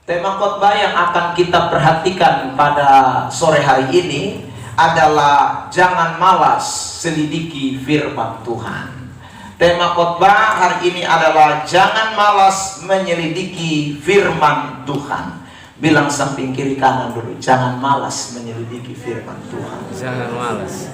Tema khotbah yang akan kita perhatikan pada sore hari ini adalah jangan malas selidiki firman Tuhan. Tema khotbah hari ini adalah jangan malas menyelidiki firman Tuhan. Bilang samping kiri kanan dulu, jangan malas menyelidiki firman Tuhan. Jangan malas.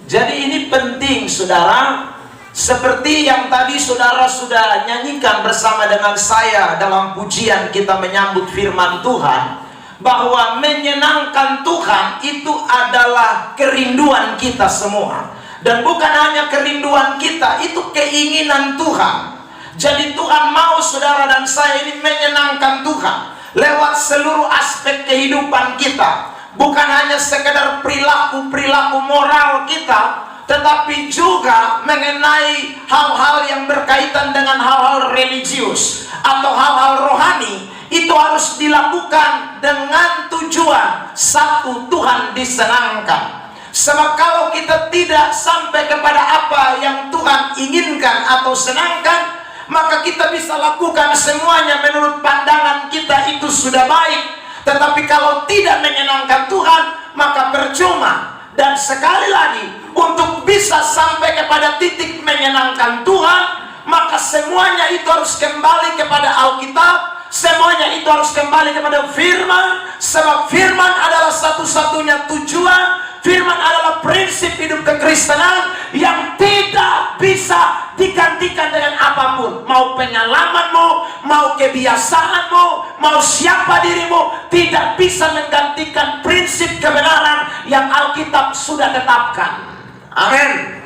Jadi ini penting, saudara. Seperti yang tadi saudara sudah nyanyikan bersama dengan saya dalam pujian kita menyambut firman Tuhan, bahwa menyenangkan Tuhan itu adalah kerinduan kita semua. Dan bukan hanya kerinduan kita, itu keinginan Tuhan. Jadi Tuhan mau saudara dan saya ini menyenangkan Tuhan lewat seluruh aspek kehidupan kita. Bukan hanya sekedar perilaku moral kita, tetapi juga mengenai hal-hal yang berkaitan dengan hal-hal religius atau hal-hal rohani. Itu harus dilakukan dengan tujuan satu, Tuhan disenangkan. Sebab kalau kita tidak sampai kepada apa yang Tuhan inginkan atau senangkan, maka kita bisa lakukan semuanya menurut pandangan kita itu sudah baik. Tetapi kalau tidak menyenangkan Tuhan, maka percuma. Dan sekali lagi, untuk bisa sampai kepada titik menyenangkan Tuhan, maka semuanya itu harus kembali kepada Alkitab. Semuanya itu harus kembali kepada firman. Sebab firman adalah satu-satunya tujuan. Firman adalah prinsip hidup kekristenan yang tidak bisa digantikan dengan apapun. Mau pengalamanmu, mau kebiasaanmu, mau siapa dirimu, tidak bisa menggantikan prinsip kebenaran yang Alkitab sudah tetapkan. Amin.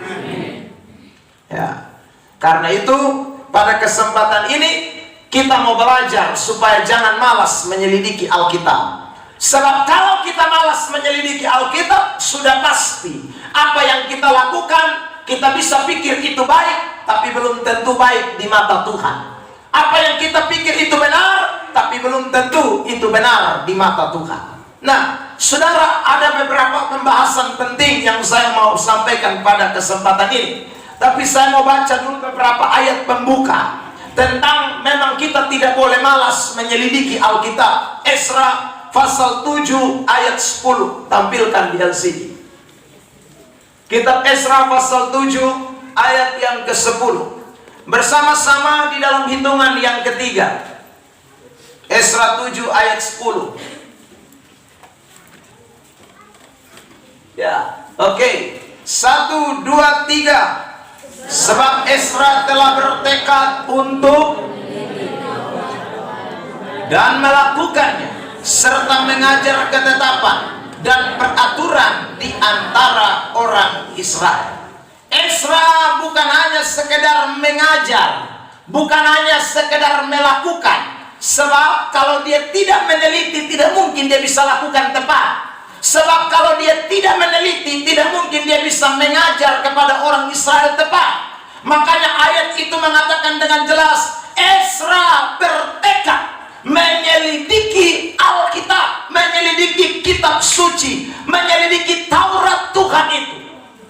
Ya. Karena itu pada kesempatan ini kita mau belajar supaya jangan malas menyelidiki Alkitab. Sebab kalau kita malas menyelidiki Alkitab, sudah pasti apa yang kita lakukan, kita bisa pikir itu baik, tapi belum tentu baik di mata Tuhan. Apa yang kita pikir itu benar, tapi belum tentu itu benar di mata Tuhan. Nah, saudara, ada beberapa pembahasan penting yang saya mau sampaikan pada kesempatan ini. Tapi saya mau baca dulu beberapa ayat pembuka tentang memang kita tidak boleh malas menyelidiki Alkitab. Esra pasal 7 ayat 10, tampilkan di LCD. Kitab Esra pasal 7 ayat yang ke-10. Bersama-sama di dalam hitungan yang ketiga. Esra 7 ayat 10. Ya, oke. 1, 2, 3. Sebab Esra telah bertekad untuk dan melakukannya, serta mengajar ketetapan dan peraturan di antara orang Israel. Esra bukan hanya sekedar mengajar, bukan hanya sekedar melakukan. Sebab kalau dia tidak meneliti, tidak mungkin dia bisa lakukan tepat. Sebab kalau dia tidak meneliti, tidak mungkin dia bisa mengajar kepada orang Israel tepat. Makanya ayat itu mengatakan dengan jelas, Esra bertekad menyelidiki Alkitab, menyelidiki kitab suci, menyelidiki Taurat Tuhan itu.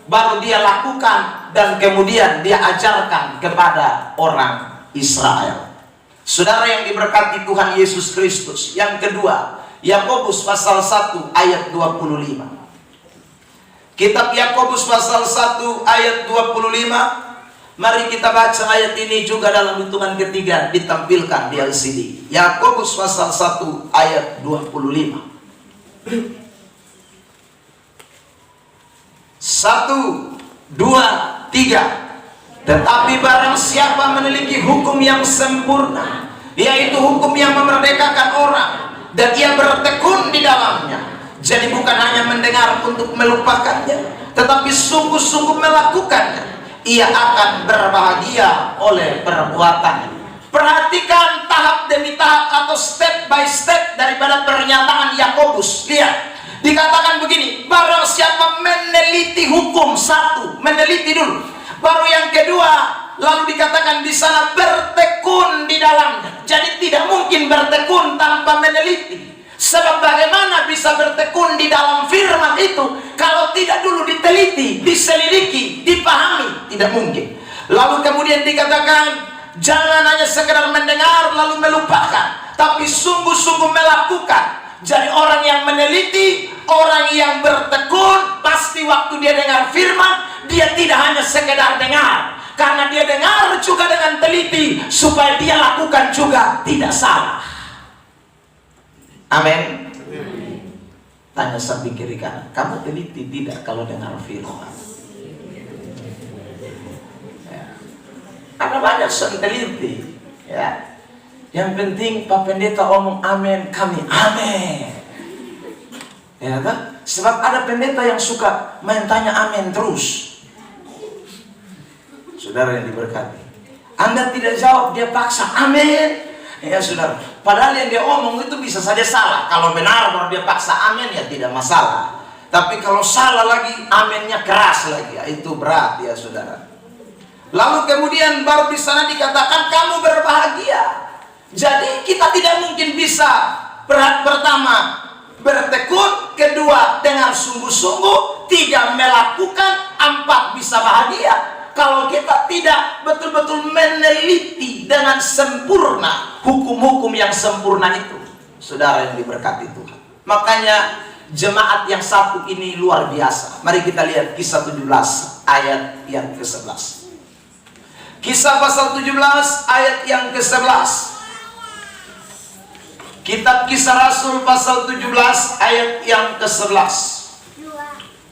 Baru dia lakukan dan kemudian dia ajarkan kepada orang Israel. Saudara yang diberkati Tuhan Yesus Kristus. Yang kedua, Yakobus pasal 1 ayat 25. Kitab Yakobus pasal 1 ayat 25. Mari kita baca ayat ini juga dalam hitungan ketiga, ditampilkan di LCD. Yakobus pasal 1 ayat 25. 1, 2, 3. Tetapi barang siapa memiliki hukum yang sempurna, yaitu hukum yang memerdekakan orang, dan ia bertekun di dalamnya, jadi bukan hanya mendengar untuk melupakannya, tetapi sungguh-sungguh melakukannya, ia akan berbahagia oleh perbuatannya. Perhatikan tahap demi tahap atau step by step daripada pernyataan Yakobus. Lihat, dikatakan begini, barang siapa meneliti hukum, satu, meneliti dulu. Baru yang kedua, lalu dikatakan di sana bertekun di dalamnya. Jadi tidak mungkin bertekun tanpa meneliti. Sebab bagaimana bisa bertekun di dalam firman itu kalau tidak dulu diteliti, diselidiki, dipahami? Tidak mungkin. Lalu kemudian dikatakan Jangan hanya sekedar mendengar lalu melupakan, tapi sungguh-sungguh melakukan. Jadi orang yang meneliti, orang yang bertekun, pasti waktu dia dengar firman, dia tidak hanya sekedar dengar, karena dia dengar juga dengan teliti, supaya dia lakukan juga tidak salah. Amin. Tanya samping kiri kanan, kamu teliti tidak kalau dengar firman? Ya. Ada banyak yang teliti, ya. Yang penting Pak Pendeta omong amin, kami amin. Ya kan? Sebab ada pendeta yang suka main tanya amin terus. Saudara yang diberkati, Anda tidak jawab, dia paksa amin. Ya saudara, padahal yang dia omong itu bisa saja salah. Kalau benar baru dia paksa amin, ya tidak masalah. Tapi kalau salah lagi, aminnya keras lagi, ya, itu berat ya saudara. Lalu kemudian baru di sana dikatakan kamu berbahagia. Jadi kita tidak mungkin bisa pertama bertekun, kedua dengar sungguh-sungguh, tiga melakukan, empat bisa bahagia kalau kita tidak betul-betul meneliti dengan sempurna hukum-hukum yang sempurna itu. Saudara yang diberkati Tuhan, makanya jemaat yang satu ini luar biasa. Mari kita lihat Kisah 17 ayat yang ke-11. Kisah pasal 17 ayat yang ke-11. Kitab Kisah Rasul pasal 17 ayat yang ke-11.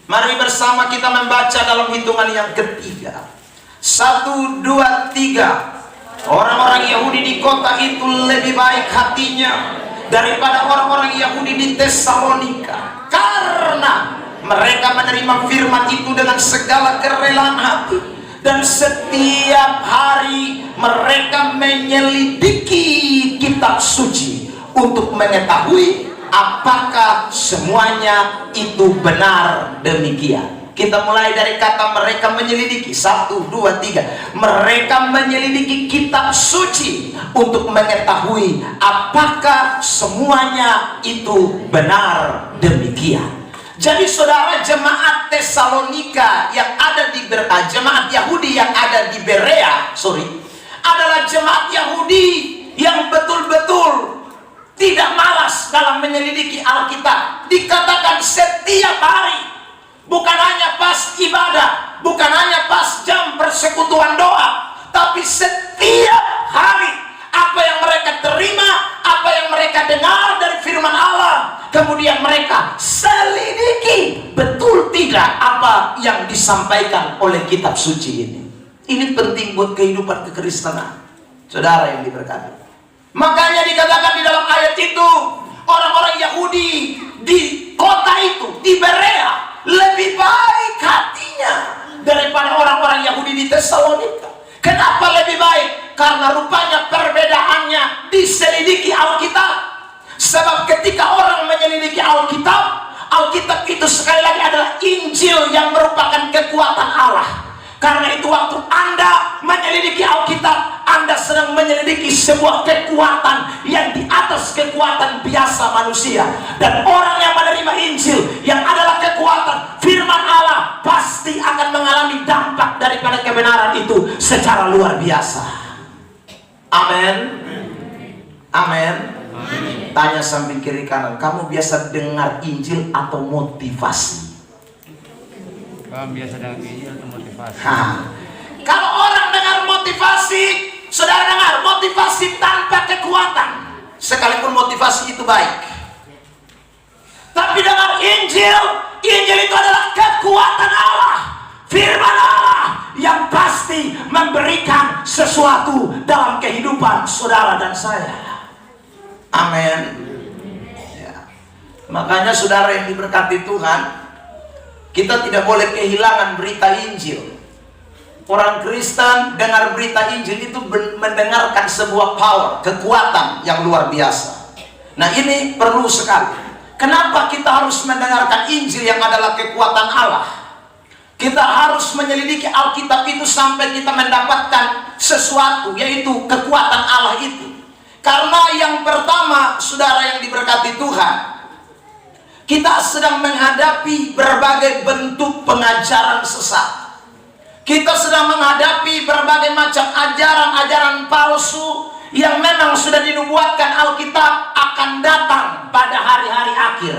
Mari bersama kita membaca dalam hitungan yang ketiga. 1, 2, 3. Orang-orang Yahudi di kota itu lebih baik hatinya daripada orang-orang Yahudi di Tesalonika, karena mereka menerima firman itu dengan segala kerelaan hati, dan setiap hari mereka menyelidiki kitab suci untuk mengetahui apakah semuanya itu benar demikian. Kita mulai dari kata mereka menyelidiki. 1, 2, 3. Mereka menyelidiki kitab suci untuk mengetahui apakah semuanya itu benar demikian. Jadi saudara, jemaat Tesalonika yang ada di jemaat Yahudi yang ada di Berea, adalah jemaat Yahudi yang betul-betul tidak malas dalam menyelidiki Alkitab. Dikatakan setiap hari, bukan hanya pas ibadah, bukan hanya pas jam persekutuan doa, tapi setiap hari apa yang mereka terima, apa yang mereka dengar dari firman Allah, kemudian mereka selidiki betul tidak apa yang disampaikan oleh kitab suci ini. Ini penting buat kehidupan kekristenan, saudara yang diberkati. Makanya dikatakan di dalam ayat itu, orang-orang Yahudi di kota itu, di Berea, lebih baik hatinya daripada orang-orang Yahudi di Tesalonika. Kenapa lebih baik? Karena rupanya perbedaannya diselidiki Alkitab. Sebab ketika orang menyelidiki Alkitab, Alkitab itu sekali lagi adalah Injil yang merupakan kekuatan Allah. Karena itu waktu Anda menyelidiki Alkitab, Anda sedang menyelidiki sebuah kekuatan yang di atas kekuatan biasa manusia. Dan orang yang menerima Injil yang adalah kekuatan firman Allah pasti akan mengalami dampak daripada kebenaran itu secara luar biasa. Amin. Amin. Tanya samping kiri kanan, kamu biasa dengar Injil atau motivasi? Kamu biasa dengar Injil atau motivasi? Kalau orang dengar motivasi, saudara dengar motivasi tanpa kekuatan, sekalipun motivasi itu baik. Tapi dengar Injil, Injil itu adalah kekuatan Allah, firman Allah yang pasti memberikan sesuatu dalam kehidupan saudara dan saya. Amin. Ya. Makanya saudara yang diberkati Tuhan, kita tidak boleh kehilangan berita Injil. Orang Kristen dengar berita Injil itu mendengarkan sebuah power, kekuatan yang luar biasa. Nah ini perlu sekali. Kenapa kita harus mendengarkan Injil yang adalah kekuatan Allah? Kita harus menyelidiki Alkitab itu sampai kita mendapatkan sesuatu, yaitu kekuatan Allah itu. Karena yang pertama, saudara yang diberkati Tuhan, kita sedang menghadapi berbagai bentuk pengajaran sesat. Kita sedang menghadapi berbagai macam macam ajaran-ajaran palsu yang memang sudah dinubuatkan Alkitab akan datang pada hari-hari akhir,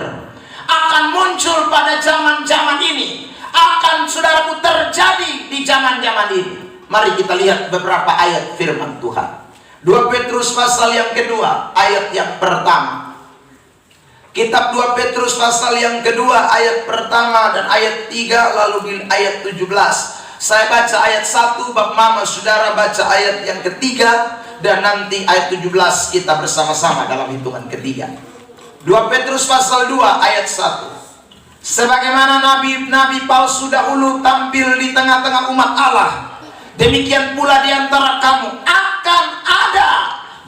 akan muncul pada zaman-zaman ini, akan saudaraku terjadi di zaman-zaman ini. Mari kita lihat beberapa ayat firman Tuhan. 2 Petrus pasal yang kedua, ayat yang pertama. Kitab 2 Petrus pasal yang kedua, ayat pertama dan ayat 3, lalu di ayat 17. Saya baca ayat 1, Bapak Mama Saudara baca ayat yang ketiga, dan nanti ayat 17 kita bersama-sama dalam hitungan ketiga. 2 Petrus pasal 2 ayat 1. Sebagaimana nabi-nabi palsu dahulu tampil di tengah-tengah umat Allah, demikian pula di antara kamu akan ada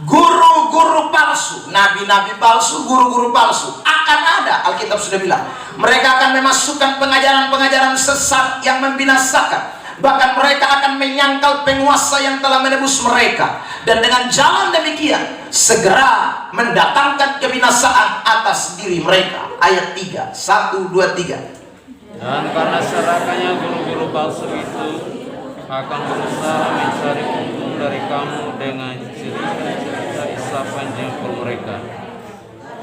guru-guru palsu. Nabi-nabi palsu, guru-guru palsu akan ada. Alkitab sudah bilang mereka akan memasukkan pengajaran-pengajaran sesat yang membinasakan. Bahkan mereka akan menyangkal penguasa yang telah menebus mereka, dan dengan jalan demikian segera mendatangkan kebinasaan atas diri mereka. Ayat 3, 1, 2, 3. Dan karena serakahnya guru-guru palsu itu akan berusaha mencari untung dari kamu dengan cerita isapan jempol mereka.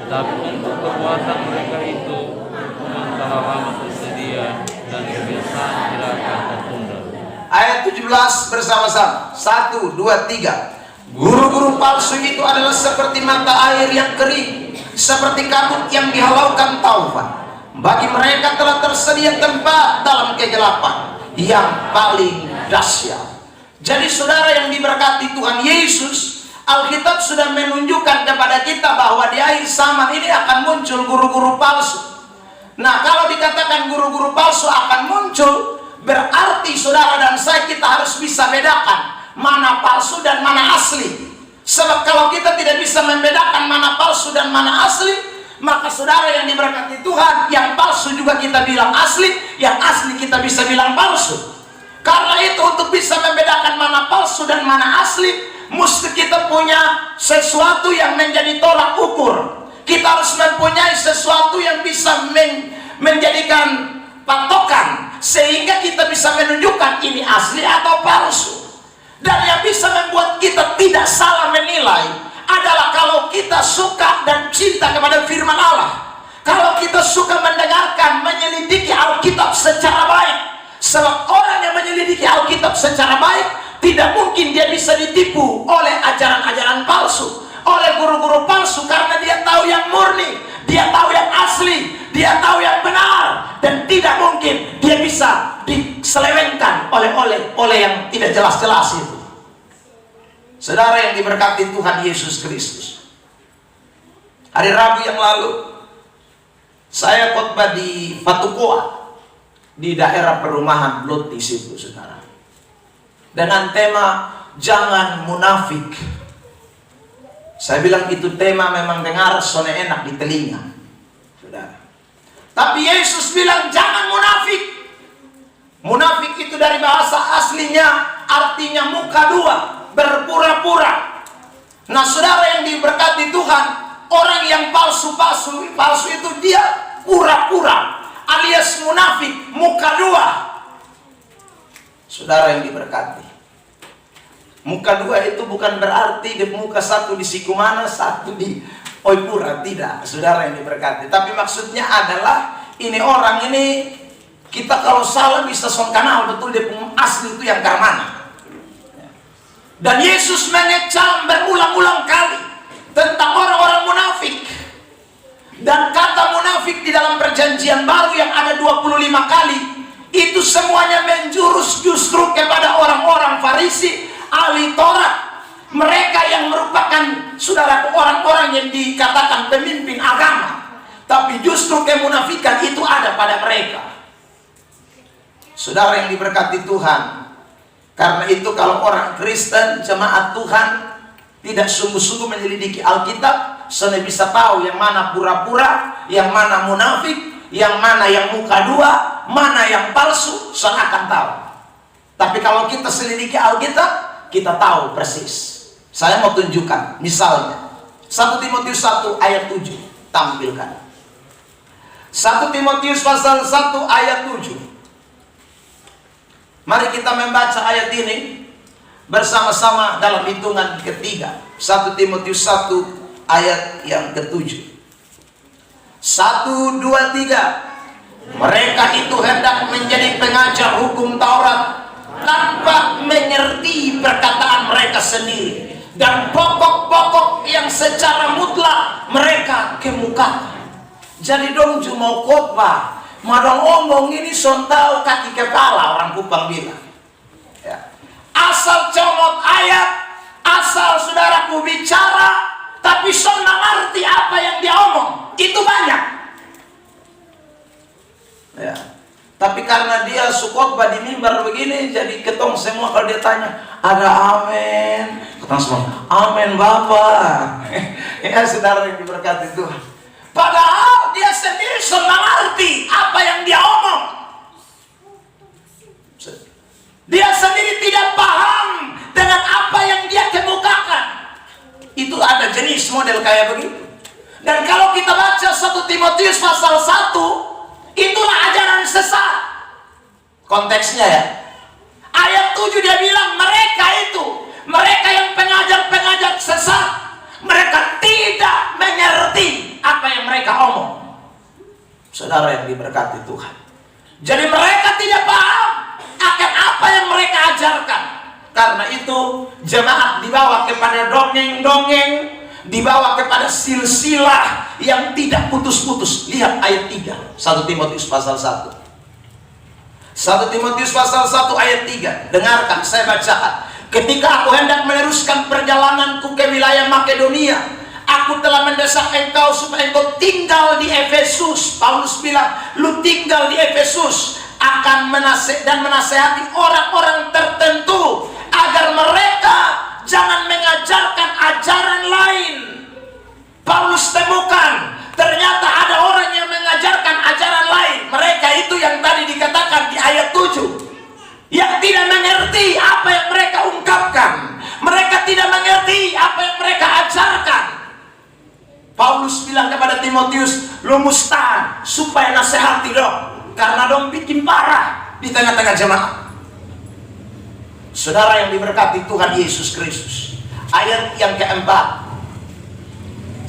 Tetapi untuk kekuatan mereka itu hukuman telah lama tersedia, dan kebiasaan tidak akan tertunda. Ayat 17 bersama-sama. 1, 2, 3. Guru-guru palsu itu adalah seperti mata air yang kering, seperti kabut yang dihalaukan taufan. Bagi mereka telah tersedia tempat dalam kegelapan yang paling dahsyat. Jadi saudara yang diberkati Tuhan Yesus, Alkitab sudah menunjukkan kepada kita bahwa di akhir zaman ini akan muncul guru-guru palsu. Nah, kalau dikatakan guru-guru palsu akan muncul, berarti saudara dan saya kita harus bisa bedakan mana palsu dan mana asli. Sebab kalau kita tidak bisa membedakan mana palsu dan mana asli, maka saudara yang diberkati Tuhan, yang palsu juga kita bilang asli, yang asli kita bisa bilang palsu. Karena itu untuk bisa membedakan mana palsu dan mana asli, mesti kita punya sesuatu yang menjadi tolak ukur. Kita harus mempunyai sesuatu yang bisa menjadikan patokan, sehingga kita bisa menunjukkan ini asli atau palsu. Dan yang bisa membuat kita tidak salah menilai adalah kalau kita suka dan cinta kepada firman Allah, kalau kita suka mendengarkan, menyelidiki Alkitab secara baik. Sebab orang yang menyelidiki Alkitab secara baik, tidak mungkin dia bisa ditipu oleh ajaran-ajaran palsu, oleh guru-guru palsu, karena dia tahu yang murni, dia tahu yang asli, dia tahu yang benar, dan tidak mungkin dia bisa diselewengkan oleh yang tidak jelas-jelas itu. Saudara yang diberkati Tuhan Yesus Kristus, hari Rabu yang lalu saya khotbah di Fatukoa, di daerah perumahan Lot di situ, saudara, dengan tema jangan munafik. Saya bilang itu tema memang dengar sone enak di telinga, saudara. Tapi Yesus bilang jangan munafik. Munafik itu dari bahasa aslinya artinya muka dua, berpura-pura. Nah, saudara yang diberkati Tuhan, orang yang palsu itu dia pura-pura, alias munafik, muka dua. Saudara yang diberkati, muka dua itu bukan berarti di muka satu di Sikumana, satu di Oipura, tidak, saudara yang diberkati. Tapi maksudnya adalah ini orang ini, kita kalau salah bisa songkanal betul dia asli itu yang karmana. Dan Yesus mengecam berulang-ulang kali tentang orang-orang munafik. Dan kata munafik di dalam perjanjian baru yang ada 25 kali, itu semuanya menjurus justru kepada orang-orang Farisi, ahli Taurat. Mereka yang merupakan saudara orang-orang yang dikatakan pemimpin agama. Tapi justru kemunafikan itu ada pada mereka. Saudara yang diberkati Tuhan, karena itu kalau orang Kristen, jemaat Tuhan, tidak sungguh-sungguh menyelidiki Alkitab, saya bisa tahu yang mana pura-pura, yang mana munafik, yang mana yang muka dua, mana yang palsu, saya akan tahu. Tapi kalau kita selidiki Alkitab, kita tahu persis. Saya mau tunjukkan, misalnya 1 Timotius 1 ayat 7, tampilkan. 1 Timotius pasal 1 ayat 7. Mari kita membaca ayat ini. bersama-sama dalam hitungan ketiga. 1 Timotius 1 ayat yang ke-7. 1, 2, 3. Mereka itu hendak menjadi pengajar hukum Taurat tanpa mengerti perkataan mereka sendiri dan pokok-pokok yang secara mutlak mereka kemukakan. Jadi dong cuma khotbah, madong omong ini sontau kaki kepala, orang Kupang bilang. Ya. Asal comot ayat, asal saudaraku bicara, tapi sonna ngerti apa yang dia omong, itu banyak. Ya. Tapi karena dia khotbah di mimbar begini, jadi ketong semua kalau dia tanya, ada amin. Ketong semua, amin Bapak. Ya saudara yang diberkati Tuhan. Padahal dia sendiri sudah ngerti apa yang dia omong. Dia sendiri tidak paham dengan apa yang dia kemukakan. Itu ada jenis model kayak begitu. Dan kalau kita baca 1 Timotius pasal 1, itulah ajaran sesat. Konteksnya ya. Ayat 7 dia bilang mereka yang pengajar-pengajar sesat, mereka tidak mengerti apa yang mereka omong. Saudara yang diberkati Tuhan. Jadi mereka tidak paham akan apa yang mereka ajarkan. Karena itu jemaat dibawa kepada dongeng-dongeng, dibawa kepada silsilah yang tidak putus-putus. Lihat ayat 3, 1 Timotius pasal 1. 1 Timotius pasal 1 ayat 3. Dengarkan, saya bacakan. Ketika aku hendak meneruskan perjalananku ke wilayah Makedonia, aku telah mendesak engkau supaya engkau tinggal di Efesus. Paulus bilang, lu tinggal di Efesus, akan menasehati orang-orang tertentu agar mereka jangan mengajarkan ajaran lain. Paulus temukan ternyata ada orang yang mengajarkan ajaran lain. Mereka itu yang tadi dikatakan di ayat 7, yang tidak mengerti apa yang mereka ungkapkan. Mereka tidak mengerti apa yang mereka ajarkan. Paulus bilang kepada Timotius, lu mustahil supaya nasihati dong, karena dong bikin parah di tengah-tengah jemaat. Saudara yang diberkati Tuhan Yesus Kristus, ayat yang keempat.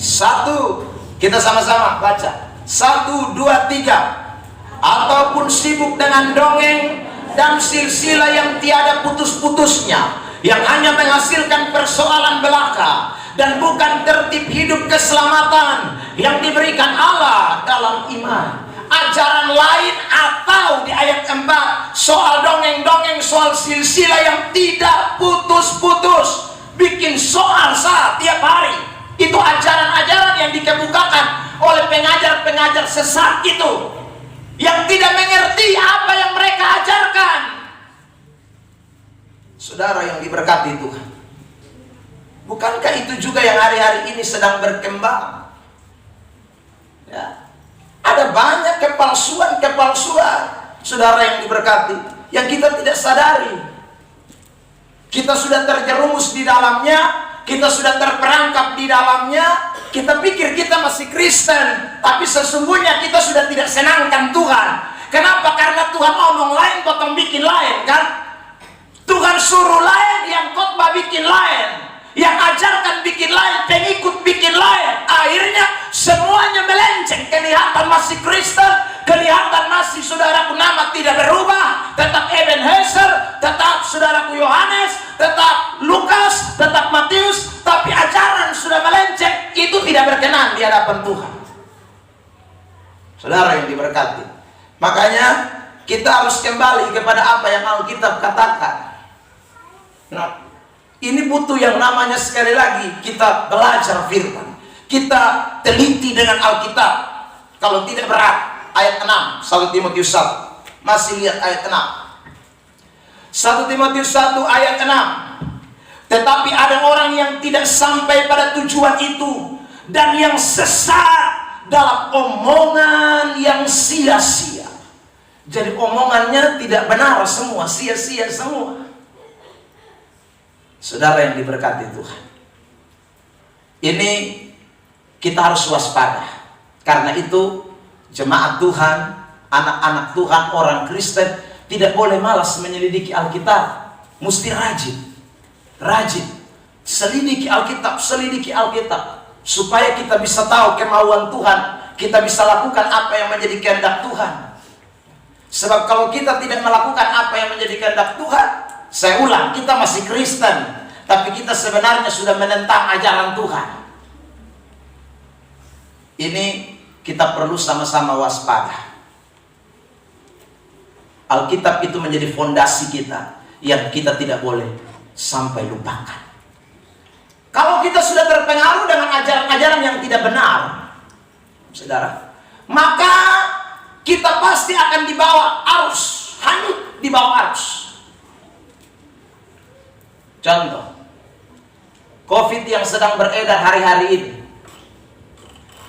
1, kita sama-sama baca. 1, 2, 3. Ataupun sibuk dengan dongeng dan silsilah yang tiada putus-putusnya, yang hanya menghasilkan persoalan belaka dan bukan tertib hidup keselamatan yang diberikan Allah dalam iman. Ajaran lain atau di ayat 4 soal dongeng-dongeng, soal silsilah yang tidak putus-putus, bikin soal saat tiap hari. Itu ajaran-ajaran yang dikemukakan oleh pengajar-pengajar sesat itu, yang tidak mengerti apa yang mereka ajarkan. Saudara yang diberkati Tuhan, bukankah itu juga yang hari-hari ini sedang berkembang? Ya. Ada banyak kepalsuan, saudara yang diberkati, yang kita tidak sadari. Kita sudah terjerumus di dalamnya, kita sudah terperangkap di dalamnya. Kita pikir kita masih Kristen, tapi sesungguhnya kita sudah tidak senangkan Tuhan. Kenapa? Karena Tuhan omong lain, potong bikin lain, kan? Tuhan suruh lain, yang khotbah bikin lain, yang ajarkan bikin lain, pengikut bikin lain. Akhirnya semuanya melenceng. Kelihatan masih Kristen, kelihatan masih saudaraku nama tidak berubah, tetap Ebenezer, tetap saudaraku Yohanes, tetap Lukas, tetap Matius, tapi ajaran sudah melenceng. Itu tidak berkenan di hadapan Tuhan. Saudara yang diberkati, makanya kita harus kembali kepada apa yang Alkitab katakan. Nah, ini butuh yang namanya, sekali lagi, kita belajar firman, kita teliti dengan Alkitab. Kalau tidak berat, ayat 6 1 Timotius 1. Masih lihat ayat 6 1 Timotius 1 ayat 6. Tetapi ada orang yang tidak sampai pada tujuan itu, dan yang sesat dalam omongan yang sia-sia. Jadi omongannya tidak benar semua, sia-sia semua. Saudara yang diberkati Tuhan, ini kita harus waspada. Karena itu jemaat Tuhan, anak-anak Tuhan, orang Kristen tidak boleh malas menyelidiki Alkitab. Mesti rajin. Rajin. Selidiki Alkitab, selidiki Alkitab. Supaya kita bisa tahu kemauan Tuhan. Kita bisa lakukan apa yang menjadi kehendak Tuhan. Sebab kalau kita tidak melakukan apa yang menjadi kehendak Tuhan, saya ulang, kita masih Kristen, tapi kita sebenarnya sudah menentang ajaran Tuhan. Ini kita perlu sama-sama waspada. Alkitab itu menjadi fondasi kita yang kita tidak boleh sampai lupakan. Kalau kita sudah terpengaruh dengan ajaran-ajaran yang tidak benar, saudara, maka kita pasti akan dibawa arus, hanyut di bawah arus. Contoh, COVID yang sedang beredar hari-hari ini.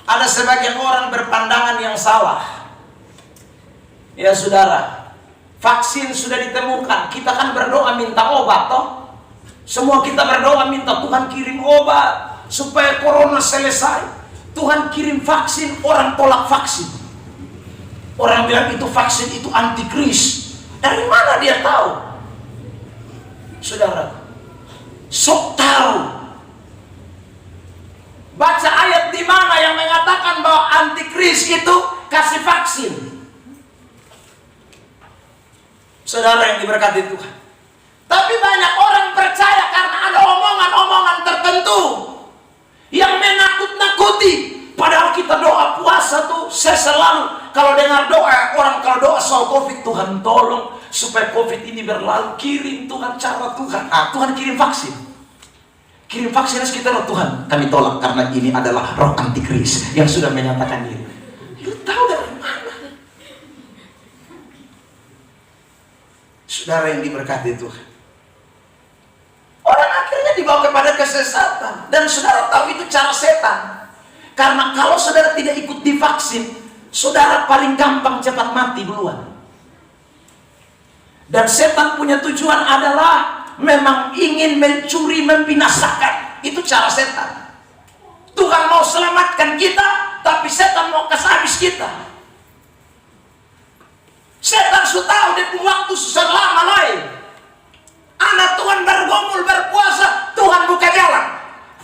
Ada sebagian orang berpandangan yang salah. Ya saudara, vaksin sudah ditemukan. Kita kan berdoa minta obat toh. Semua kita berdoa minta Tuhan kirim obat supaya corona selesai. Tuhan kirim vaksin, orang tolak vaksin. Orang bilang itu vaksin itu antikris. Dari mana dia tahu? Saudara, sok tahu. Baca ayat di mana yang mengatakan bahwa antikris itu kasih vaksin. Saudara yang diberkati Tuhan. Tapi banyak orang percaya karena ada omongan-omongan tertentu yang menakut-nakuti. Padahal kita doa puasa tuh, saya selalu kalau dengar doa, orang kalau doa soal COVID, Tuhan tolong supaya COVID ini berlalu, kirim Tuhan cara Tuhan. Tuhan kirim vaksin. Kirim vaksin kita loh, Tuhan kami tolak karena ini adalah roh antikris yang sudah menyatakan diri. Lu tahu dari mana? Saudara yang diberkati Tuhan. Orang akhirnya dibawa kepada kesesatan. Dan saudara tahu itu cara setan. Karena kalau saudara tidak ikut divaksin, saudara paling gampang cepat mati duluan. Dan setan punya tujuan adalah memang ingin mencuri, membinasakan. Itu cara setan. Tuhan mau selamatkan kita, tapi setan mau habis kita. Setan sudah tahu dia punya waktu susah lama lain. Anak Tuhan bergumul, berpuasa, Tuhan buka jalan.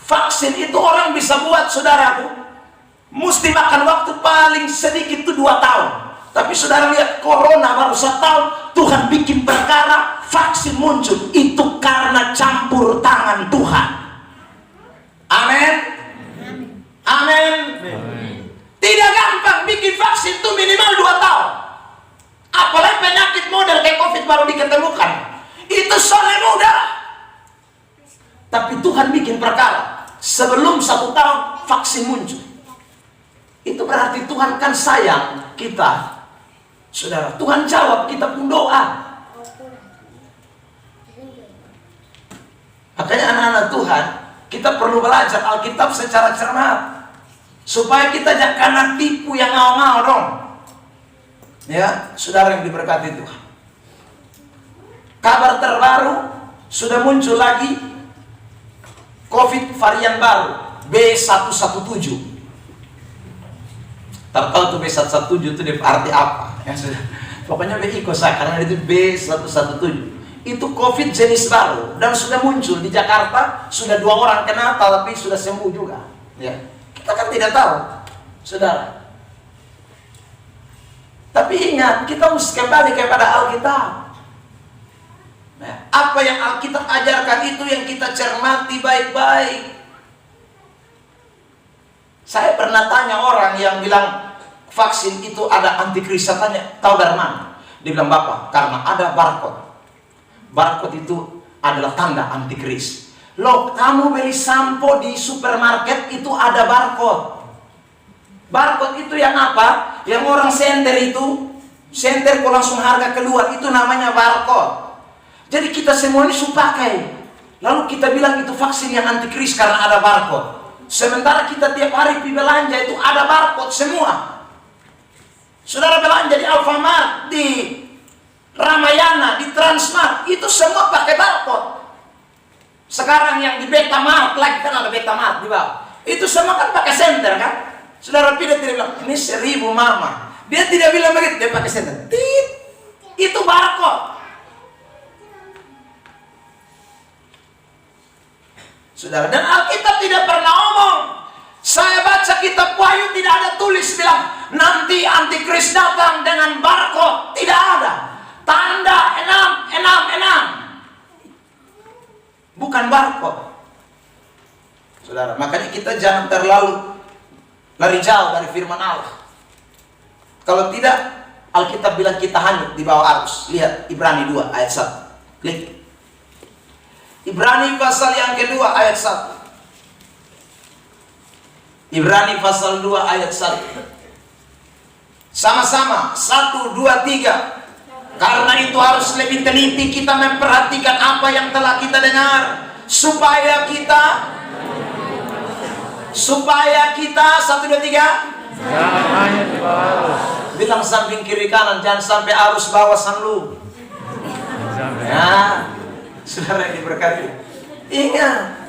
Vaksin itu orang bisa buat, saudaraku. Mesti makan waktu paling sedikit itu 2 tahun. Tapi saudara lihat corona baru 1 tahun, Tuhan bikin perkara, vaksin muncul. Itu karena campur tangan Tuhan. Amin. Amin. Tidak gampang bikin vaksin itu minimal 2 tahun. Apalagi penyakit model kayak COVID baru diketemukan. Itu soalnya mudah. Tapi Tuhan bikin perkara sebelum 1 tahun vaksin muncul. Itu berarti Tuhan kan sayang kita. Saudara, Tuhan jawab kita pun doa. Makanya anak-anak Tuhan, kita perlu belajar Alkitab secara cermat. Supaya kita jangan tipu yang ngawang-ngawang dong. Ya, saudara yang diberkati Tuhan. Kabar terbaru, sudah muncul lagi COVID varian baru, B117. Tahu tuh B117 itu arti apa? Ya, pokoknya B karena itu B117. Itu COVID jenis baru dan sudah muncul di Jakarta. Sudah 2 orang kena, tapi sudah sembuh juga. Ya, kita kan tidak tahu, saudara. Tapi ingat, kita mesti kembali kepada Alkitab. Nah, apa yang Alkitab ajarkan itu yang kita cermati baik-baik. Saya pernah tanya orang yang bilang vaksin itu ada antikris. Saya tanya, tahu dari mana? Dia bilang, Bapak, karena ada barcode. Barcode itu adalah tanda antikris. Loh, kamu beli sampo di supermarket itu ada barcode. Barcode itu yang apa? Yang orang senter itu, senter kok langsung harga keluar, itu namanya barcode. Jadi kita semua ini sudah pakai. Lalu kita bilang itu vaksin yang antikris karena ada barcode. Sementara kita tiap hari pergi belanja itu ada barcode semua. Saudara belanja di Alfamart, di Ramayana, di Transmart, itu semua pakai barcode. Sekarang yang di Betamart lagi kan ada Betamart di bawah. Itu semua kan pakai senter kan? Saudara tidak bilang ini 1000 mama. Dia tidak bilang begitu, dia pakai senter. Tit, itu barcode. Saudara, dan Alkitab tidak pernah omong. Saya baca kitab Wahyu tidak ada tulis bilang nanti antikris datang dengan barcode. Tidak ada. Tanda 666. Bukan barcode. Saudara, makanya kita jangan terlalu lari jauh dari firman Allah. Kalau tidak, Alkitab bilang kita hanyut di bawah arus. Lihat Ibrani 2 ayat 1. Klik. Ibrani pasal yang kedua ayat 1. Ibrani pasal 2 ayat 1. Sama-sama 1, 2, 3. Karena itu harus lebih teliti kita memperhatikan apa yang telah kita dengar, supaya kita 1, 2, 3 Jangan hanya di bawah arus. bilang samping kiri kanan, jangan sampai arus bawasan lu. Nah, saudara yang diberkati, ingat,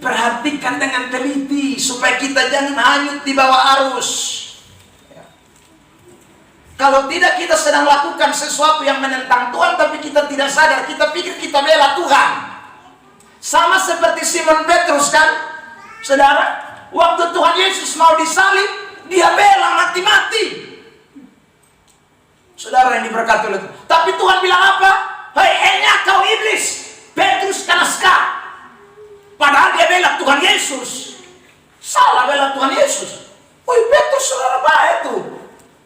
perhatikan dengan teliti supaya kita jangan hanyut di bawah arus. Kalau tidak, kita sedang lakukan sesuatu yang menentang Tuhan, tapi kita tidak sadar, kita pikir kita bela Tuhan. Sama seperti Simon Petrus kan, saudara, waktu Tuhan Yesus mau disalib, dia bela mati-mati. Saudara yang diberkati oleh Tuhan. Tapi Tuhan bilang apa? Hei enyah kau iblis, Petrus kanaska. Padahal dia bela Tuhan Yesus. Salah bela Tuhan Yesus. Woi Petrus saudara baik itu.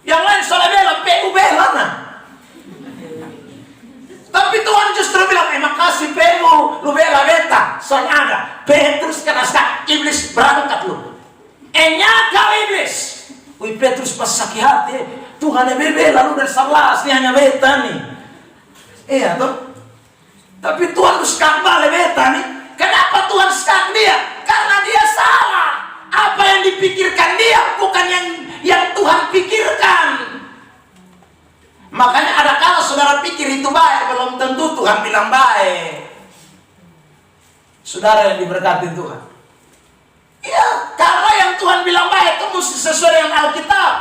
Yang lain salah bela, PU bela nah. Tapi Tuhan justru bilang, makasih PU, lu bela beta. Soalnya ada, Petrus kanaska, iblis berangkat lu. Enyah kau iblis. Woi Petrus pas sakit hati, Tuhan yang bela lu dari 11, ini hanya beta nih. Iya tuh. Tapi Tuhan lu sekarang balik beta nih. Kenapa Tuhan sekarang dia? Karena dia salah. Apa yang dipikirkan dia bukan yang Tuhan pikirkan. Makanya ada kala saudara pikir itu baik, belum tentu Tuhan bilang baik. Saudara yang diberkati Tuhan. Ya, karena yang Tuhan bilang baik itu mesti sesuai dengan Alkitab.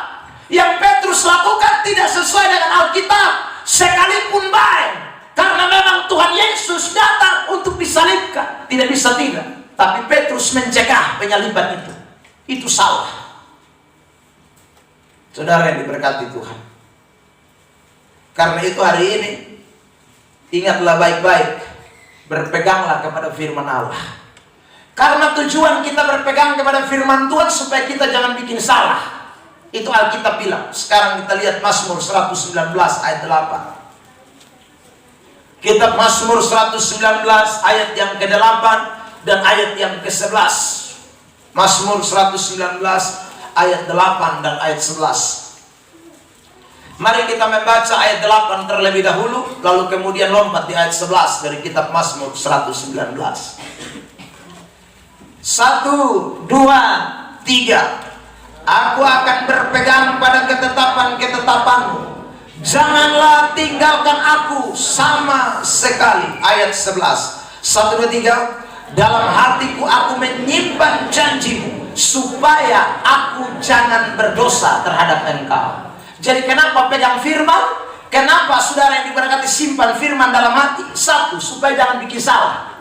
Yang Petrus lakukan tidak sesuai dengan Alkitab, sekalipun baik. Karena memang Tuhan Yesus datang untuk disalibkan. Tidak bisa tidak. Tapi Petrus mencegah penyaliban itu. Itu salah. Saudara yang diberkati Tuhan. Karena itu hari ini, ingatlah baik-baik. Berpeganglah kepada firman Allah. Karena tujuan kita berpegang kepada firman Tuhan supaya kita jangan bikin salah. Itu Alkitab bilang. Sekarang kita lihat Mazmur 119 ayat 8. Kitab Mazmur 119 ayat yang ke-8 dan ayat yang ke-11. Mazmur 119 ayat 8 dan ayat 11. Mari kita membaca ayat 8 terlebih dahulu, lalu kemudian lompat di ayat 11 dari kitab Mazmur 119. 1, 2, 3. Aku akan berpegang pada ketetapan-ketetapanmu. Janganlah tinggalkan aku sama sekali. Ayat 11. 1, 2, 3. Dalam hatiku aku menyimpan janjimu, supaya aku jangan berdosa terhadap engkau. Jadi kenapa pegang firman? Kenapa saudara yang diberkati simpan firman dalam hati? 1, supaya jangan bikin salah.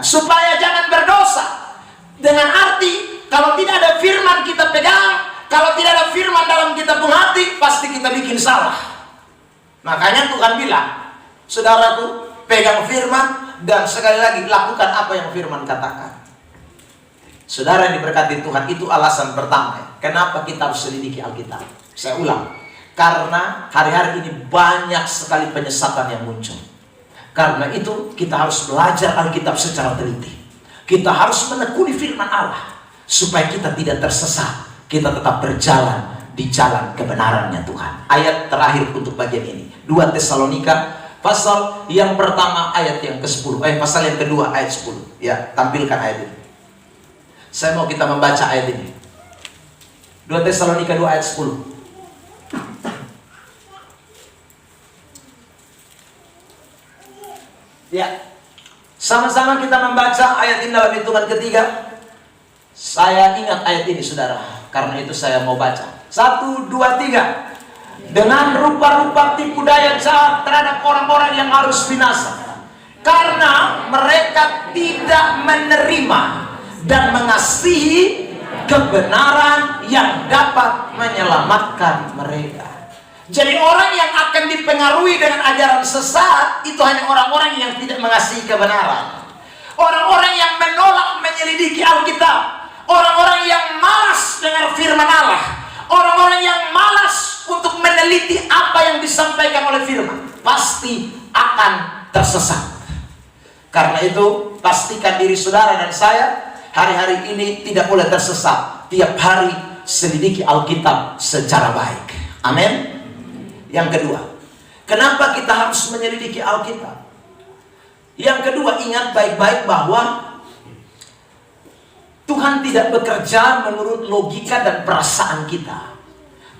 Supaya jangan berdosa. Dengan arti, kalau tidak ada firman kita pegang, kalau tidak ada firman dalam kita pun hati, pasti kita bikin salah. Makanya Tuhan bilang, saudaraku, pegang firman, dan sekali lagi, lakukan apa yang firman katakan. Saudara yang diberkati Tuhan, itu alasan pertama. Kenapa kita harus selidiki Alkitab? Saya ulang. Karena hari-hari ini banyak sekali penyesatan yang muncul. Karena itu, kita harus belajar Alkitab secara teliti. Kita harus menekuni firman Allah, supaya kita tidak tersesat. Kita tetap berjalan di jalan kebenarannya Tuhan. Ayat terakhir untuk bagian ini, 2 Tesalonika pasal yang pertama ayat yang ke-10. Pasal yang kedua ayat 10. Ya, tampilkan ayat ini. Saya mau kita membaca ayat ini. 2 Tesalonika 2 ayat 10. Ya, sama-sama kita membaca ayat ini dalam hitungan ketiga. Saya ingat ayat ini saudara, karena itu saya mau baca. 1, 2, 3. Dengan rupa-rupa tipu daya jahat terhadap orang-orang yang harus binasa, karena mereka tidak menerima dan mengasihi kebenaran yang dapat menyelamatkan mereka. Jadi orang yang akan dipengaruhi dengan ajaran sesat itu hanya orang-orang yang tidak mengasihi kebenaran. Orang-orang yang menolak menyelidiki Alkitab. Orang-orang yang malas dengar firman Allah. Orang-orang yang malas untuk meneliti apa yang disampaikan oleh firman. Pasti akan tersesat. Karena itu pastikan diri saudara dan saya hari-hari ini tidak boleh tersesat. Tiap hari selidiki Alkitab secara baik. Amin. Yang kedua, kenapa kita harus menyelidiki Alkitab? Yang kedua, ingat baik-baik bahwa Tuhan tidak bekerja menurut logika dan perasaan kita,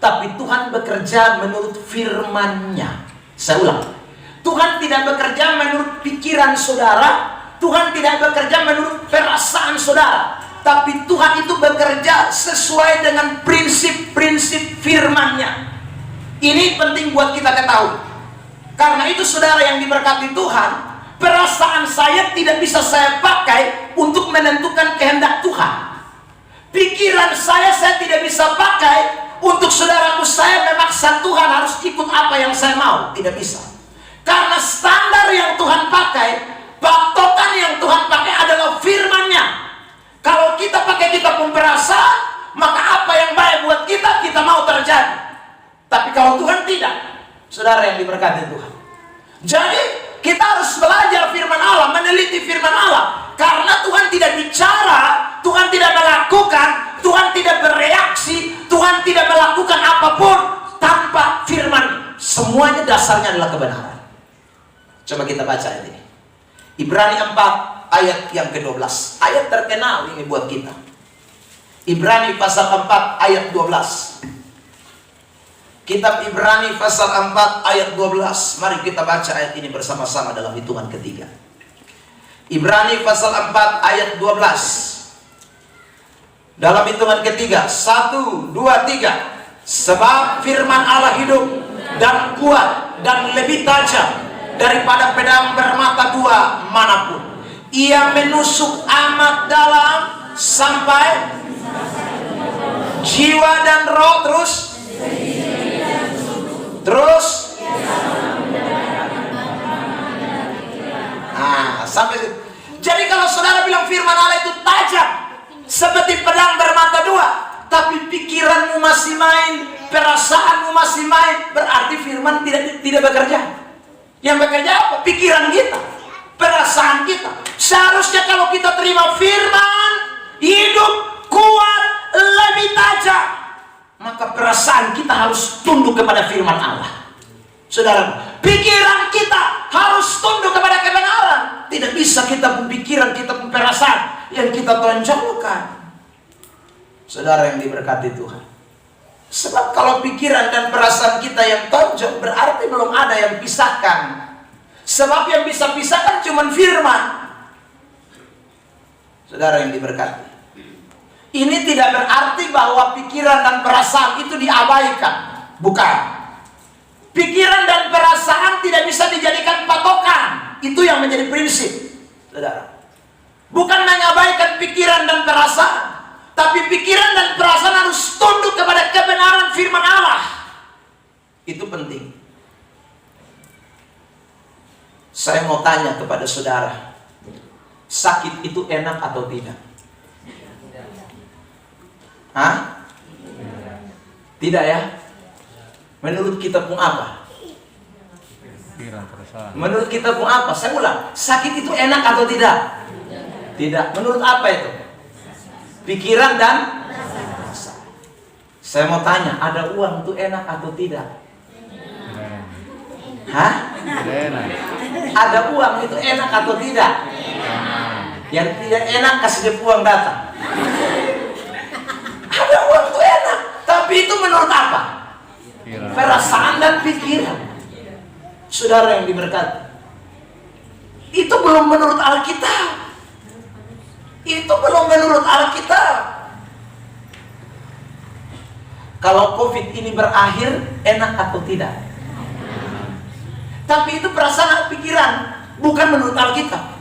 tapi Tuhan bekerja menurut firman-Nya. Saya ulang, Tuhan tidak bekerja menurut pikiran saudara, Tuhan tidak bekerja menurut perasaan saudara, tapi Tuhan itu bekerja sesuai dengan prinsip-prinsip firman-Nya. Ini penting buat kita ketahui. Karena itu saudara yang diberkati Tuhan, perasaan saya tidak bisa saya pakai untuk menentukan kehendak Tuhan. Pikiran saya tidak bisa pakai untuk saudaraku saya memaksa Tuhan harus ikut apa yang saya mau. Tidak bisa. Karena standar yang Tuhan pakai, patokan yang Tuhan pakai adalah firman-Nya. Kalau kita pakai kita pun perasaan, maka apa yang baik buat kita, kita mau terjadi. Tapi kalau Tuhan tidak, saudara yang diberkati Tuhan. Jadi kita harus belajar firman Allah, meneliti firman Allah. Karena Tuhan tidak bicara, Tuhan tidak melakukan, Tuhan tidak bereaksi, Tuhan tidak melakukan apapun tanpa firman. Semuanya dasarnya adalah kebenaran. Coba kita baca ini. Ibrani 4 ayat yang ke-12. Ayat terkenal ini buat kita. Ibrani pasal 4 ayat 12. Kitab Ibrani pasal 4 ayat 12. Mari kita baca ayat ini bersama-sama dalam hitungan ketiga. Ibrani pasal 4 ayat 12. Dalam hitungan ketiga, 1, 2, 3. Sebab firman Allah hidup dan kuat dan lebih tajam daripada pedang bermata dua manapun. Ia menusuk amat dalam sampai jiwa dan roh, terus sampai situ. Jadi kalau saudara bilang firman Allah itu tajam seperti pedang bermata dua, tapi pikiranmu masih main, perasaanmu masih main, berarti firman tidak bekerja. Yang bekerja apa? Pikiran kita, perasaan kita. Seharusnya kalau kita terima firman, hidup, kuat, lebih tajam, maka perasaan kita harus tunduk kepada firman Allah. Saudara, pikiran kita harus tunduk kepada kebenaran. Tidak bisa kita pun pikiran, kita pun perasaan yang kita tonjolkan. Saudara yang diberkati Tuhan. Sebab kalau pikiran dan perasaan kita yang tonjol, berarti belum ada yang pisahkan. Sebab yang bisa pisahkan cuma firman. Saudara yang diberkati. Ini tidak berarti bahwa pikiran dan perasaan itu diabaikan. Bukan. Pikiran dan perasaan tidak bisa dijadikan patokan. Itu yang menjadi prinsip. Saudara. Bukan mengabaikan pikiran dan perasaan. Tapi pikiran dan perasaan harus tunduk kepada kebenaran firman Allah. Itu penting. Saya mau tanya kepada saudara. Sakit itu enak atau tidak? Hah? Tidak ya? Menurut kita pun apa? Menurut kita pun apa? Saya ulang, sakit itu enak atau tidak? Tidak. Menurut apa itu? Pikiran dan rasa. Saya mau tanya, ada uang itu enak atau tidak? Hah? Ada uang itu enak atau tidak? Yang tidak enak kasih dia uang datang. Ada uang itu enak, tapi itu menurut apa? Perasaan dan pikiran. Saudara yang diberkati, itu belum menurut Alkitab. Itu belum menurut Alkitab. Kalau COVID ini berakhir, enak atau tidak? Tapi itu perasaan dan pikiran, bukan menurut Alkitab.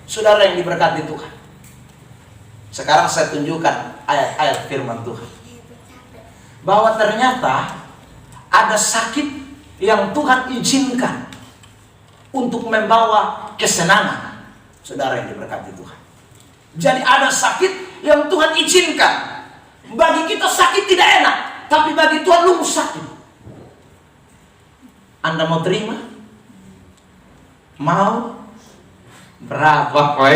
Saudara yang diberkati Tuhan, sekarang saya tunjukkan ayat-ayat firman Tuhan, bahwa ternyata ada sakit yang Tuhan izinkan untuk membawa kesenangan. Saudara yang diberkati Tuhan, jadi ada sakit yang Tuhan izinkan. Bagi kita sakit tidak enak, tapi bagi Tuhan lu sakit. Anda mau terima? Mau? Berat Bapak,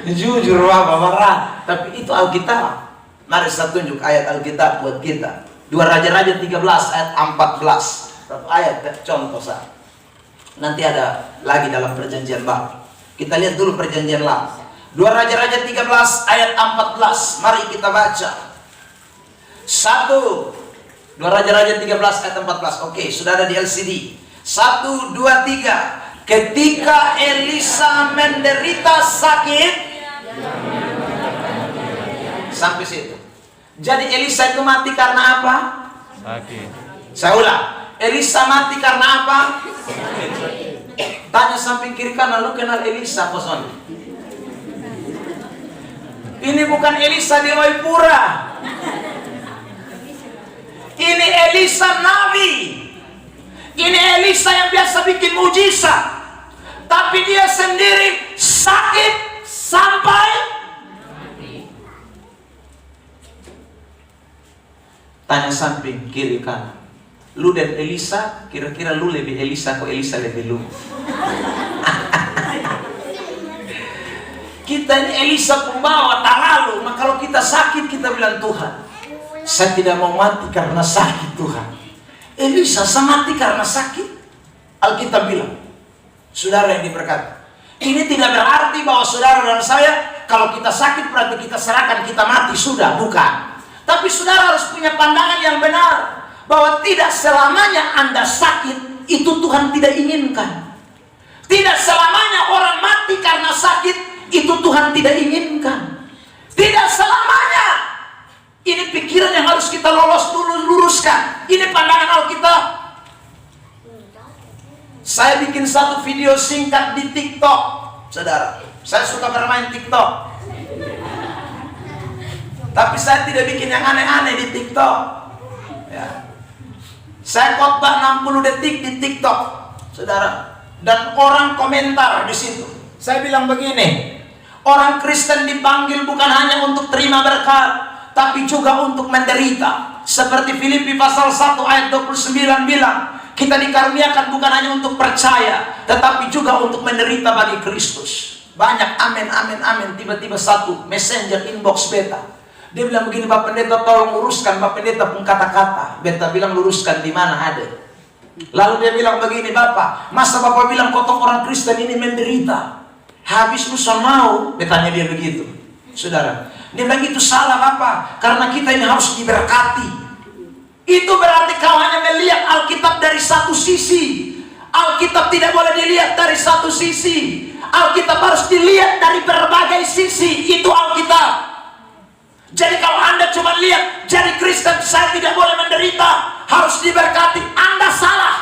jujur Bapak, berat. Tapi itu Alkitab. Mari saya tunjuk ayat Alkitab buat kita. 2 Raja-Raja 13 ayat 14. Satu ayat contoh saya. Nanti ada lagi dalam perjanjian baru. Kita lihat dulu perjanjian lama. 2 Raja-Raja 13 ayat 14. Mari kita baca. 1. 2 Raja-Raja 13 ayat 14. Oke, sudah ada di LCD. 1, 2, 3. Ketika Elisa menderita sakit, sampai situ. Jadi Elisa itu mati karena apa? Sakit. Saya ulang. Elisa mati karena apa? Tanya samping kiri kanan, lu kenal Elisa koson? Ini bukan Elisa di Waipura. Ini Elisa Nabi. Ini Elisa yang biasa bikin mujizat. Tapi dia sendiri sakit sampai mati. Tanya samping kiri kanan, lu dan Elisa, kira-kira lu lebih Elisa atau Elisa lebih lu? Kita ini Elisa pembawa tak lalu. Nah kalau kita sakit kita bilang, Tuhan, saya tidak mau mati karena sakit Tuhan. Elisa mati karena sakit. Alkitab bilang, saudara yang diberkati, ini tidak berarti bahwa saudara dan saya kalau kita sakit berarti kita serahkan, kita mati sudah, bukan. Tapi saudara harus punya pandangan yang benar, bahwa tidak selamanya Anda sakit itu Tuhan tidak inginkan. Tidak selamanya orang mati karena sakit itu Tuhan tidak inginkan. Tidak selamanya. Ini pikiran yang harus kita luruskan. Ini pandangan Alkitab. Saya bikin satu video singkat di TikTok, saudara. Saya suka bermain TikTok. Tapi saya tidak bikin yang aneh-aneh di TikTok. Ya. Saya khotbah 60 detik di TikTok, saudara. Dan orang komentar di situ. Saya bilang begini, orang Kristen dipanggil bukan hanya untuk terima berkat, tapi juga untuk menderita. Seperti Filipi pasal 1 ayat 29 bilang, kita dikaruniakan bukan hanya untuk percaya, tetapi juga untuk menderita bagi Kristus. Banyak amin, amin, amin. Tiba-tiba satu messenger inbox beta, dia bilang begini, Pak Pendeta tolong luruskan. Pak Pendeta pun kata-kata. Beta bilang luruskan di mana ada. Lalu dia bilang begini, Bapak, masa Bapak bilang kotong orang Kristen ini menderita? Habis lu mau? Betanya dia begitu, saudara. Dia bilang itu salah Bapak, karena kita ini harus diberkati. Itu berarti kau hanya melihat Alkitab dari satu sisi. Alkitab tidak boleh dilihat dari satu sisi. Alkitab harus dilihat dari berbagai sisi. Itu Alkitab. Jadi kalau Anda cuma lihat, jadi Kristen saya tidak boleh menderita, harus diberkati, Anda salah.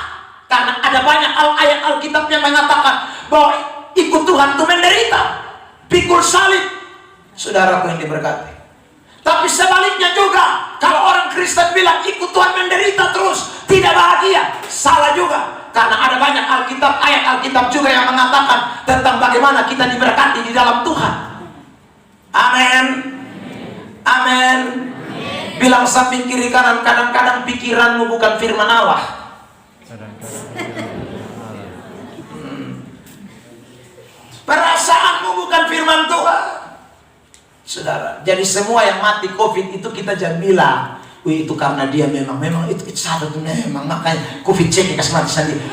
Karena ada banyak ayat Alkitab yang mengatakan bahwa ikut Tuhan itu menderita, pikul salib. Saudaraku yang diberkati. Tapi sebaliknya juga, kalau orang Kristen bilang ikut Tuhan menderita terus, tidak bahagia, salah juga. Karena ada banyak Alkitab, ayat Alkitab juga yang mengatakan tentang bagaimana kita diberkati di dalam Tuhan. Amin. Amin. Bilang samping kiri kanan, kadang-kadang pikiranmu bukan firman Allah. Perasaanmu bukan firman Tuhan. Saudara, jadi semua yang mati COVID itu kita jangan bilang, wih itu karena dia memang itu satu memang makanya COVID cek kasih mati sendiri.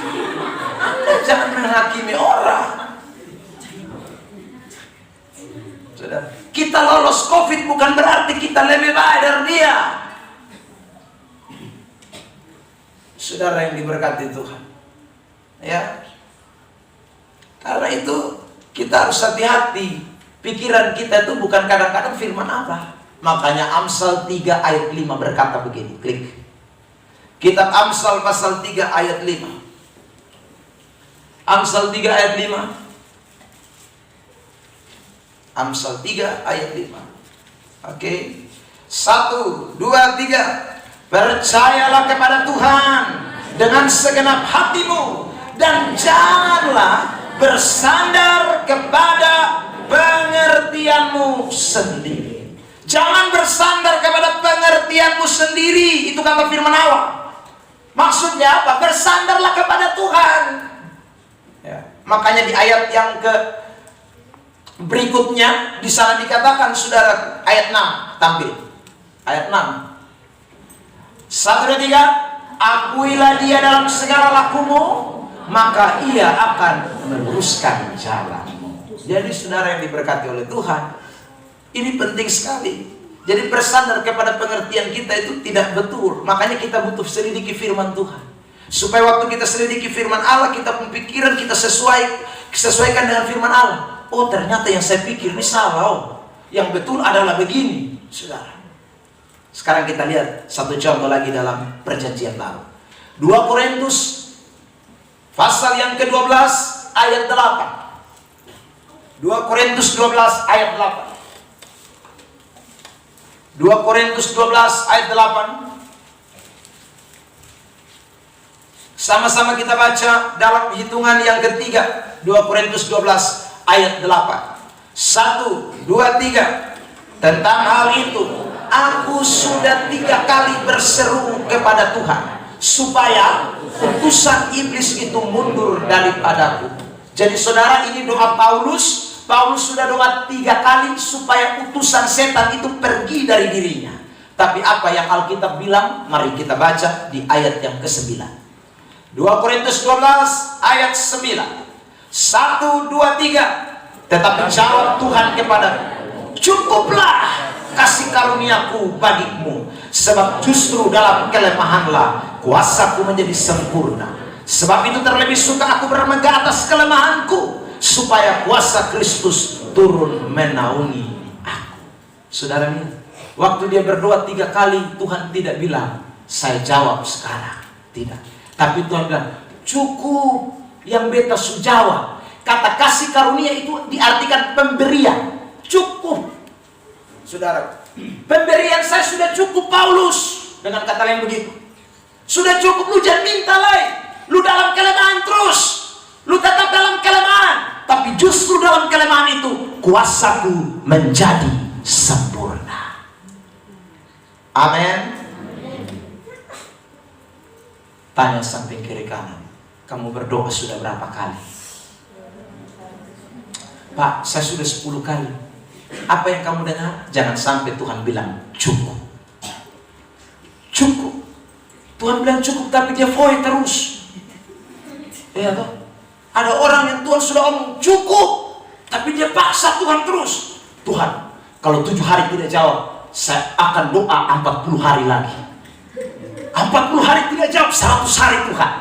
Anda jangan menghakimi orang. Saudara, kita lolos COVID bukan berarti kita lebih baik dari dia. Saudara yang diberkati Tuhan, ya. Karena itu kita harus hati-hati. Pikiran kita itu bukan kadang-kadang firman apa. Makanya Amsal 3 ayat 5 berkata begini, klik. Kitab Amsal pasal 3 ayat 5. Amsal 3 ayat 5. Amsal 3 ayat 5. Oke. 1, 2, 3. Percayalah kepada Tuhan dengan segenap hatimu, dan janganlah bersandar kepada pengertianmu sendiri. Jangan bersandar kepada pengertianmu sendiri. Itu kata firman Allah. Maksudnya apa? Bersandarlah kepada Tuhan. Ya. Makanya di ayat yang berikutnya di sana dikatakan, saudara, ayat 6 tampil. Ayat 6. 1, 2, 3. Akuilah dia dalam segala lakumu, maka ia akan meluruskan jalanmu. Jadi saudara yang diberkati oleh Tuhan, ini penting sekali. Jadi bersandar kepada pengertian kita itu tidak betul. Makanya kita butuh selidiki firman Tuhan, supaya waktu kita selidiki firman Allah, kita pemikiran kita sesuaikan dengan firman Allah. Oh, ternyata yang saya pikir ini salah. Yang betul adalah begini, saudara. Sekarang kita lihat satu contoh lagi dalam perjanjian baru. 2 Korintus pasal yang ke-12 ayat 8. 2 Korintus 12 ayat 8. 2 Korintus 12 ayat 8. Sama-sama kita baca dalam hitungan yang ketiga. 2 Korintus 12 ayat 8. 1, 2, 3. Tentang hal itu aku sudah 3 kali berseru kepada Tuhan, supaya utusan iblis itu mundur daripadaku. Jadi saudara, ini doa Paulus. Paulus sudah doa 3 kali supaya utusan setan itu pergi dari dirinya. Tapi apa yang Alkitab bilang? Mari kita baca di ayat yang ke-9. 2 Korintus 12 ayat 9. 1, 2, 3. Tetapi jawab Tuhan kepadaku, cukuplah kasih karuniaku bagimu, sebab justru dalam kelemahanlah kuasaku menjadi sempurna. Sebab itu terlebih suka aku bermegah atas kelemahanku, supaya kuasa Kristus turun menaungi aku. Saudara, waktu dia berdoa 3 kali, Tuhan tidak bilang saya jawab sekarang, tidak. Tapi Tuhan bilang cukup yang beta su jawab. Kata kasih karunia itu diartikan pemberian. Cukup, saudara. Pemberian saya sudah cukup, Paulus. Dengan kata lain begitu, sudah cukup. Lu jangan minta lain. Lu dalam kelemahan terus, lu tetap dalam kelemahan, tapi justru dalam kelemahan itu kuasaku menjadi sempurna. Amin. Tanya samping kiri kanan, kamu berdoa sudah berapa kali? Pak, saya sudah 10 kali. Apa yang kamu dengar? Jangan sampai Tuhan bilang cukup. Cukup. Tuhan bilang cukup, tapi dia void terus. Ya toh? Ada orang yang Tuhan sudah omong cukup, tapi dia paksa Tuhan terus. Tuhan, kalau 7 hari tidak jawab, saya akan doa 40 hari lagi. 40 hari tidak jawab, 100 hari Tuhan.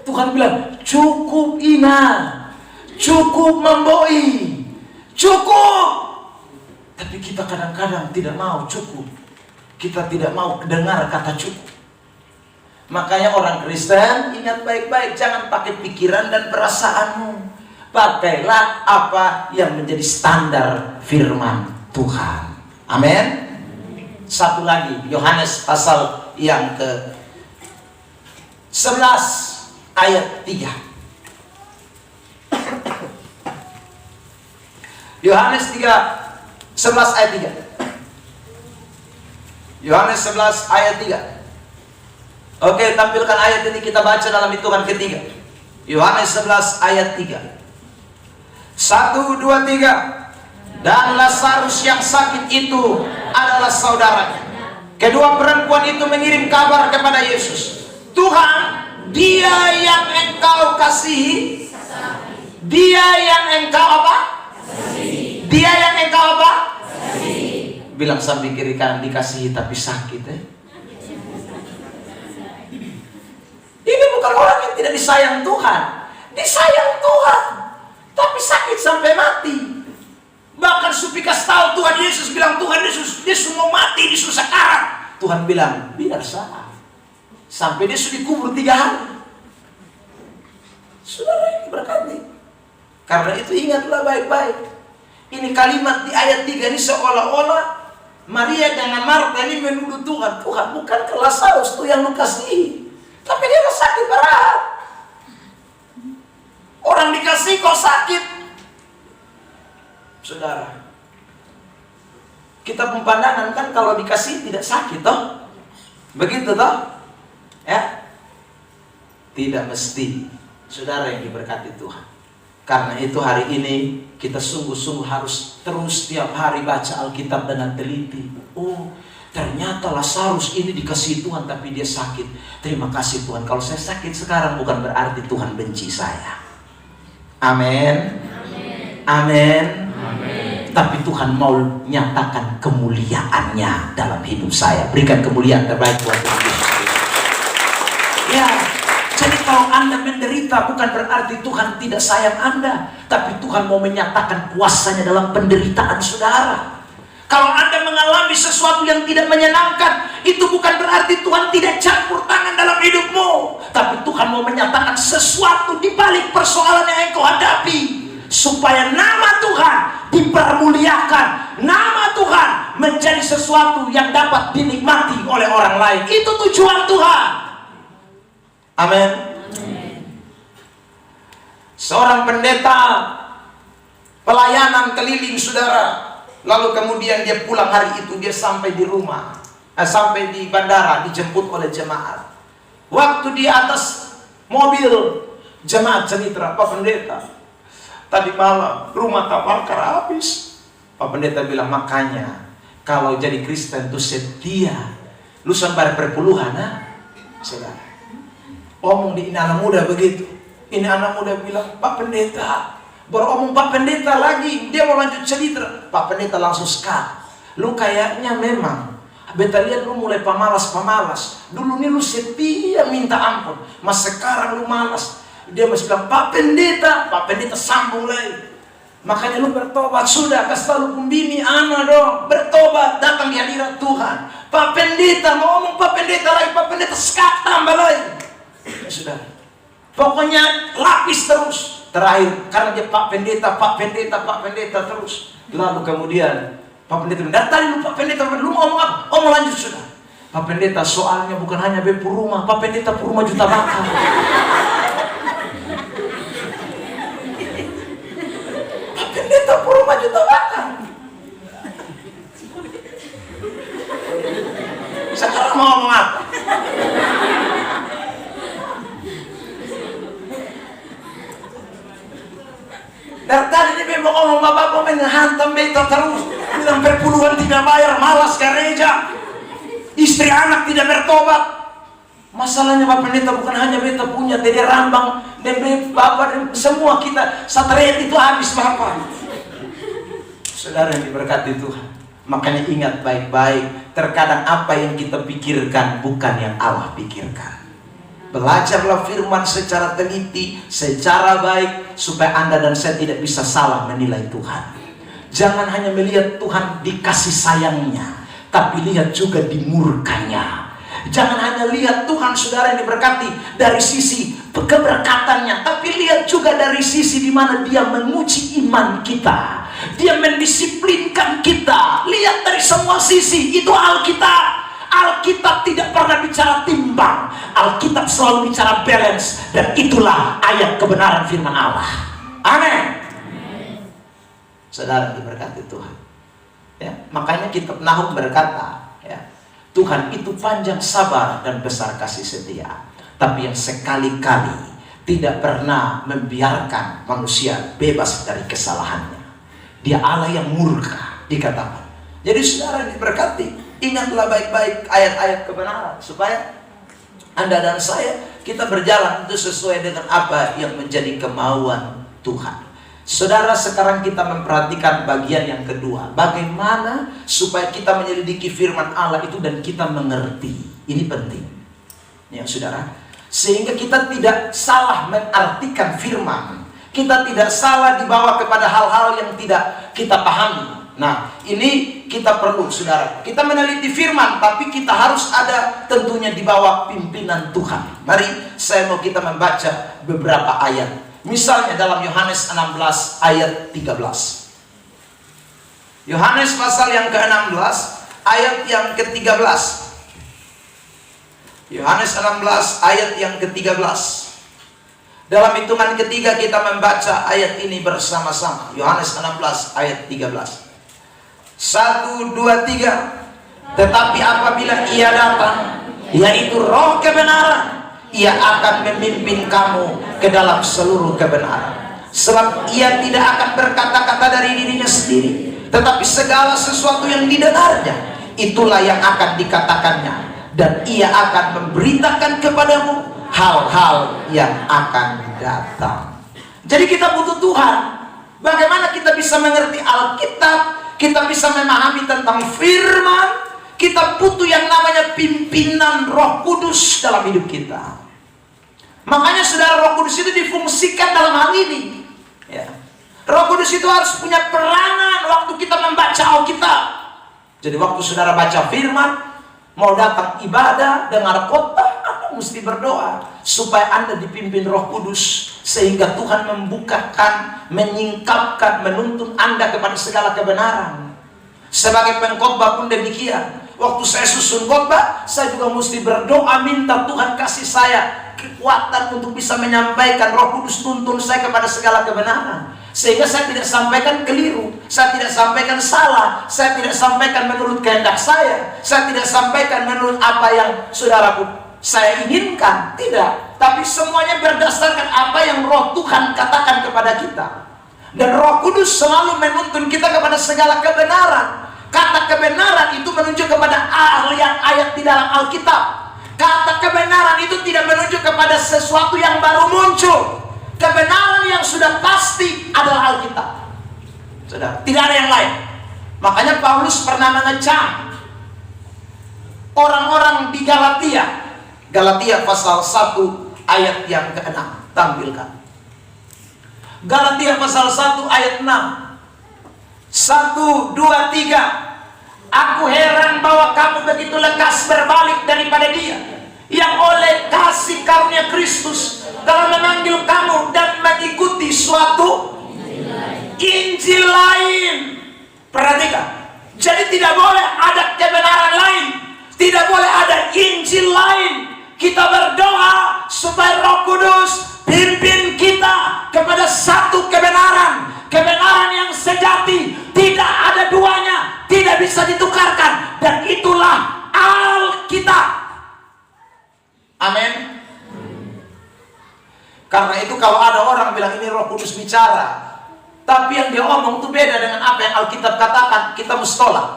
Tuhan bilang cukup Ina, cukup Memboi, cukup. Tapi kita kadang-kadang tidak mau cukup. Kita tidak mau dengar kata cukup. Makanya orang Kristen, ingat baik-baik, jangan pakai pikiran dan perasaanmu. Pakailah apa yang menjadi standar firman Tuhan. Amin. Satu lagi, Yohanes pasal yang ke-11 ayat 3. Yohanes 11 ayat 3. Yohanes 11 ayat 3. Oke, tampilkan ayat ini, kita baca dalam hitungan ketiga. Yohanes 11 ayat 3. 1, 2, 3. Dan Lazarus yang sakit itu adalah saudaranya. Kedua perempuan itu mengirim kabar kepada Yesus. Tuhan, dia yang engkau kasihi, dia yang engkau apa? Dia yang engkau apa? Bilang sambil kiri kanan, dikasihi tapi sakit. Ini bukan orang yang tidak disayang Tuhan. Disayang Tuhan, tapi sakit sampai mati. Bahkan Supikas tahu Tuhan Yesus bilang, Tuhan Yesus mau mati di sekarat. Tuhan bilang, biar salah. Sampai dia sudah dikubur 3 hari. Saudara ini berkati. Karena itu ingatlah baik-baik. Ini kalimat di ayat 3 ini seolah-olah Maria dengan Marta ini menuduh Tuhan. Tuhan, bukan Lazarus tuh yang lu kasihi, tapi dia sakit berat. Orang dikasih kok sakit. Saudara, kita pemandangan kan kalau dikasih tidak sakit toh? Begitu toh? Ya? Tidak mesti. Saudara yang diberkati Tuhan. Karena itu hari ini kita sungguh-sungguh harus terus tiap hari baca Alkitab dengan teliti. Oh, ternyata Lazarus ini dikasihi Tuhan tapi dia sakit. Terima kasih Tuhan. Kalau saya sakit sekarang bukan berarti Tuhan benci saya. Amin. Amin. Tapi Tuhan mau nyatakan kemuliaannya dalam hidup saya. Berikan kemuliaan terbaik buat Tuhan Yesus. Ya, jadi kalau Anda menderita bukan berarti Tuhan tidak sayang Anda, tapi Tuhan mau menyatakan kuasanya dalam penderitaan saudara. Kalau Anda mengalami sesuatu yang tidak menyenangkan, itu bukan berarti Tuhan tidak campur tangan dalam hidupmu, tapi Tuhan mau menyatakan sesuatu di balik persoalan yang engkau hadapi, supaya nama Tuhan dipermuliakan, nama Tuhan menjadi sesuatu yang dapat dinikmati oleh orang lain. Itu tujuan Tuhan. Amin. Seorang pendeta pelayanan keliling saudara, lalu kemudian dia pulang hari itu, dia sampai di rumah, sampai di bandara, dijemput oleh jemaat. Waktu di atas mobil, jemaat cerita, Pak Pendeta, tadi malam rumah terbakar habis. Pak Pendeta bilang, makanya kalau jadi Kristen itu setia, lu sampai perpuluhan, saudara. Omong di ini anak muda begitu. Ini anak muda bilang, Pak Pendeta, baru omong Pak Pendeta lagi, dia mau lanjut cerita. Pak Pendeta langsung skat. Lu kayaknya memang, beta lihat lu mulai pemalas. Dulu nih lu setia minta ampun, mas sekarang lu malas. Dia masih bilang, Pak Pendeta sambung lagi. Makanya lu bertobat sudah, kasih tahu lu pembini anak dong, bertobat, datang di hadirat Tuhan. Pak Pendeta mau omong Pak Pendeta lagi, Pak Pendeta skat tambah lagi. Ya sudah, pokoknya lapis terus. Terakhir, karena dia Pak Pendeta terus. Lalu kemudian Pak Pendeta bilang, tadi lu Pak Pendeta, lu mau ngomong apa? Mau lanjut sudah. Pak Pendeta, soalnya bukan hanya bepu rumah, Pak Pendeta rumah juta bakal. Pak Pendeta rumah juta bakal. Sekarang mau ngomong apa? Dari tadi dia mau ngomong bapak menghantam beta terus, bilang perpuluhan tidak bayar, malas gereja, istri anak tidak bertobat. Masalahnya Pak Pendeta bukan hanya beta punya, Dede Rambang dan bapak dan semua kita satret itu habis bapak. Saudara yang diberkati Tuhan, makanya ingat baik-baik, terkadang apa yang kita pikirkan bukan yang Allah pikirkan. Belajarlah firman secara teliti, secara baik, supaya Anda dan saya tidak bisa salah menilai Tuhan. Jangan hanya melihat Tuhan dikasih sayangnya, tapi lihat juga dimurkanya. Jangan hanya lihat Tuhan saudara yang diberkati dari sisi keberkatannya, tapi lihat juga dari sisi di mana Dia menguji iman kita, Dia mendisiplinkan kita. Lihat dari semua sisi. Itu Alkitab. Alkitab tidak pernah bicara timbang, Alkitab selalu bicara balance, dan itulah ayat kebenaran firman Allah. Amin. Saudara diberkati Tuhan. Ya, makanya kitab Nahum berkata, ya, Tuhan itu panjang sabar dan besar kasih setia, tapi yang sekali-kali tidak pernah membiarkan manusia bebas dari kesalahannya. Dia Allah yang murka, dikatakan. Jadi saudara diberkati, ingatlah baik-baik ayat-ayat kebenaran, supaya Anda dan saya, kita berjalan itu sesuai dengan apa yang menjadi kemauan Tuhan. Saudara, sekarang kita memperhatikan bagian yang kedua, bagaimana supaya kita menyelidiki firman Allah itu dan kita mengerti. Ini penting, ya saudara, sehingga kita tidak salah mengartikan firman, kita tidak salah dibawa kepada hal-hal yang tidak kita pahami. Nah, ini kita perlu, saudara. Kita meneliti firman, tapi kita harus ada tentunya di bawah pimpinan Tuhan. Mari, saya mau kita membaca beberapa ayat. Misalnya dalam Yohanes 16 ayat 13. Yohanes pasal yang ke-16 ayat yang ke-13. Yohanes 16 ayat yang ke-13. Dalam hitungan ketiga kita membaca ayat ini bersama-sama. Yohanes 16 ayat 13. 1, 2, 3. Tetapi apabila Ia datang, yaitu Roh kebenaran, Ia akan memimpin kamu ke dalam seluruh kebenaran. Sebab Ia tidak akan berkata-kata dari dirinya sendiri, tetapi segala sesuatu yang didengarnya, itulah yang akan dikatakannya, dan Ia akan memberitakan kepadamu hal-hal yang akan datang. Jadi kita butuh Tuhan. Bagaimana kita bisa mengerti Alkitab, kita bisa memahami tentang firman. Kita butuh yang namanya pimpinan Roh Kudus dalam hidup kita. Makanya saudara, Roh Kudus itu difungsikan dalam hal ini ya. Roh Kudus itu harus punya peranan waktu kita membaca Alkitab. Jadi waktu saudara baca firman, mau datang ibadah, dengar khotbah, Anda mesti berdoa supaya Anda dipimpin Roh Kudus, sehingga Tuhan membukakan, menyingkapkan, menuntun Anda kepada segala kebenaran. Sebagai pengkhotbah pun demikian. Waktu saya susun khotbah, saya juga mesti berdoa minta Tuhan kasih saya kekuatan untuk bisa menyampaikan. Roh Kudus tuntun saya kepada segala kebenaran, sehingga saya tidak sampaikan keliru, saya tidak sampaikan salah, saya tidak sampaikan menurut kehendak saya tidak sampaikan menurut apa yang saudaraku saya inginkan. Tidak, tapi semuanya berdasarkan apa yang Roh Tuhan katakan kepada kita. Dan Roh Kudus selalu menuntun kita kepada segala kebenaran. Kata kebenaran itu menunjuk kepada ayat di dalam Alkitab. Kata kebenaran itu tidak menunjuk kepada sesuatu yang baru muncul. Kebenaran yang sudah pasti adalah Alkitab. Sudah, tidak ada yang lain. Makanya Paulus pernah mengecam orang-orang di Galatia. Galatia pasal 1 ayat yang ke-6. Tampilkan. Galatia pasal 1 ayat 6. 1, 2, 3. Aku heran bahwa kamu begitu lekas berbalik daripada Dia yang oleh kasih karunia Kristus dalam memanggil kamu dan mengikuti suatu Injil lain. Perhatikan. Jadi tidak boleh ada kebenaran lain, tidak boleh ada Injil lain. Kita berdoa supaya Roh Kudus pimpin kita kepada satu kebenaran. Kebenaran yang sejati, tidak ada duanya, tidak bisa ditukarkan, dan itulah Alkitab. Amin. Karena itu kalau ada orang bilang ini Roh Kudus bicara, tapi yang dia omong itu beda dengan apa yang Alkitab katakan, kita mesti tolak.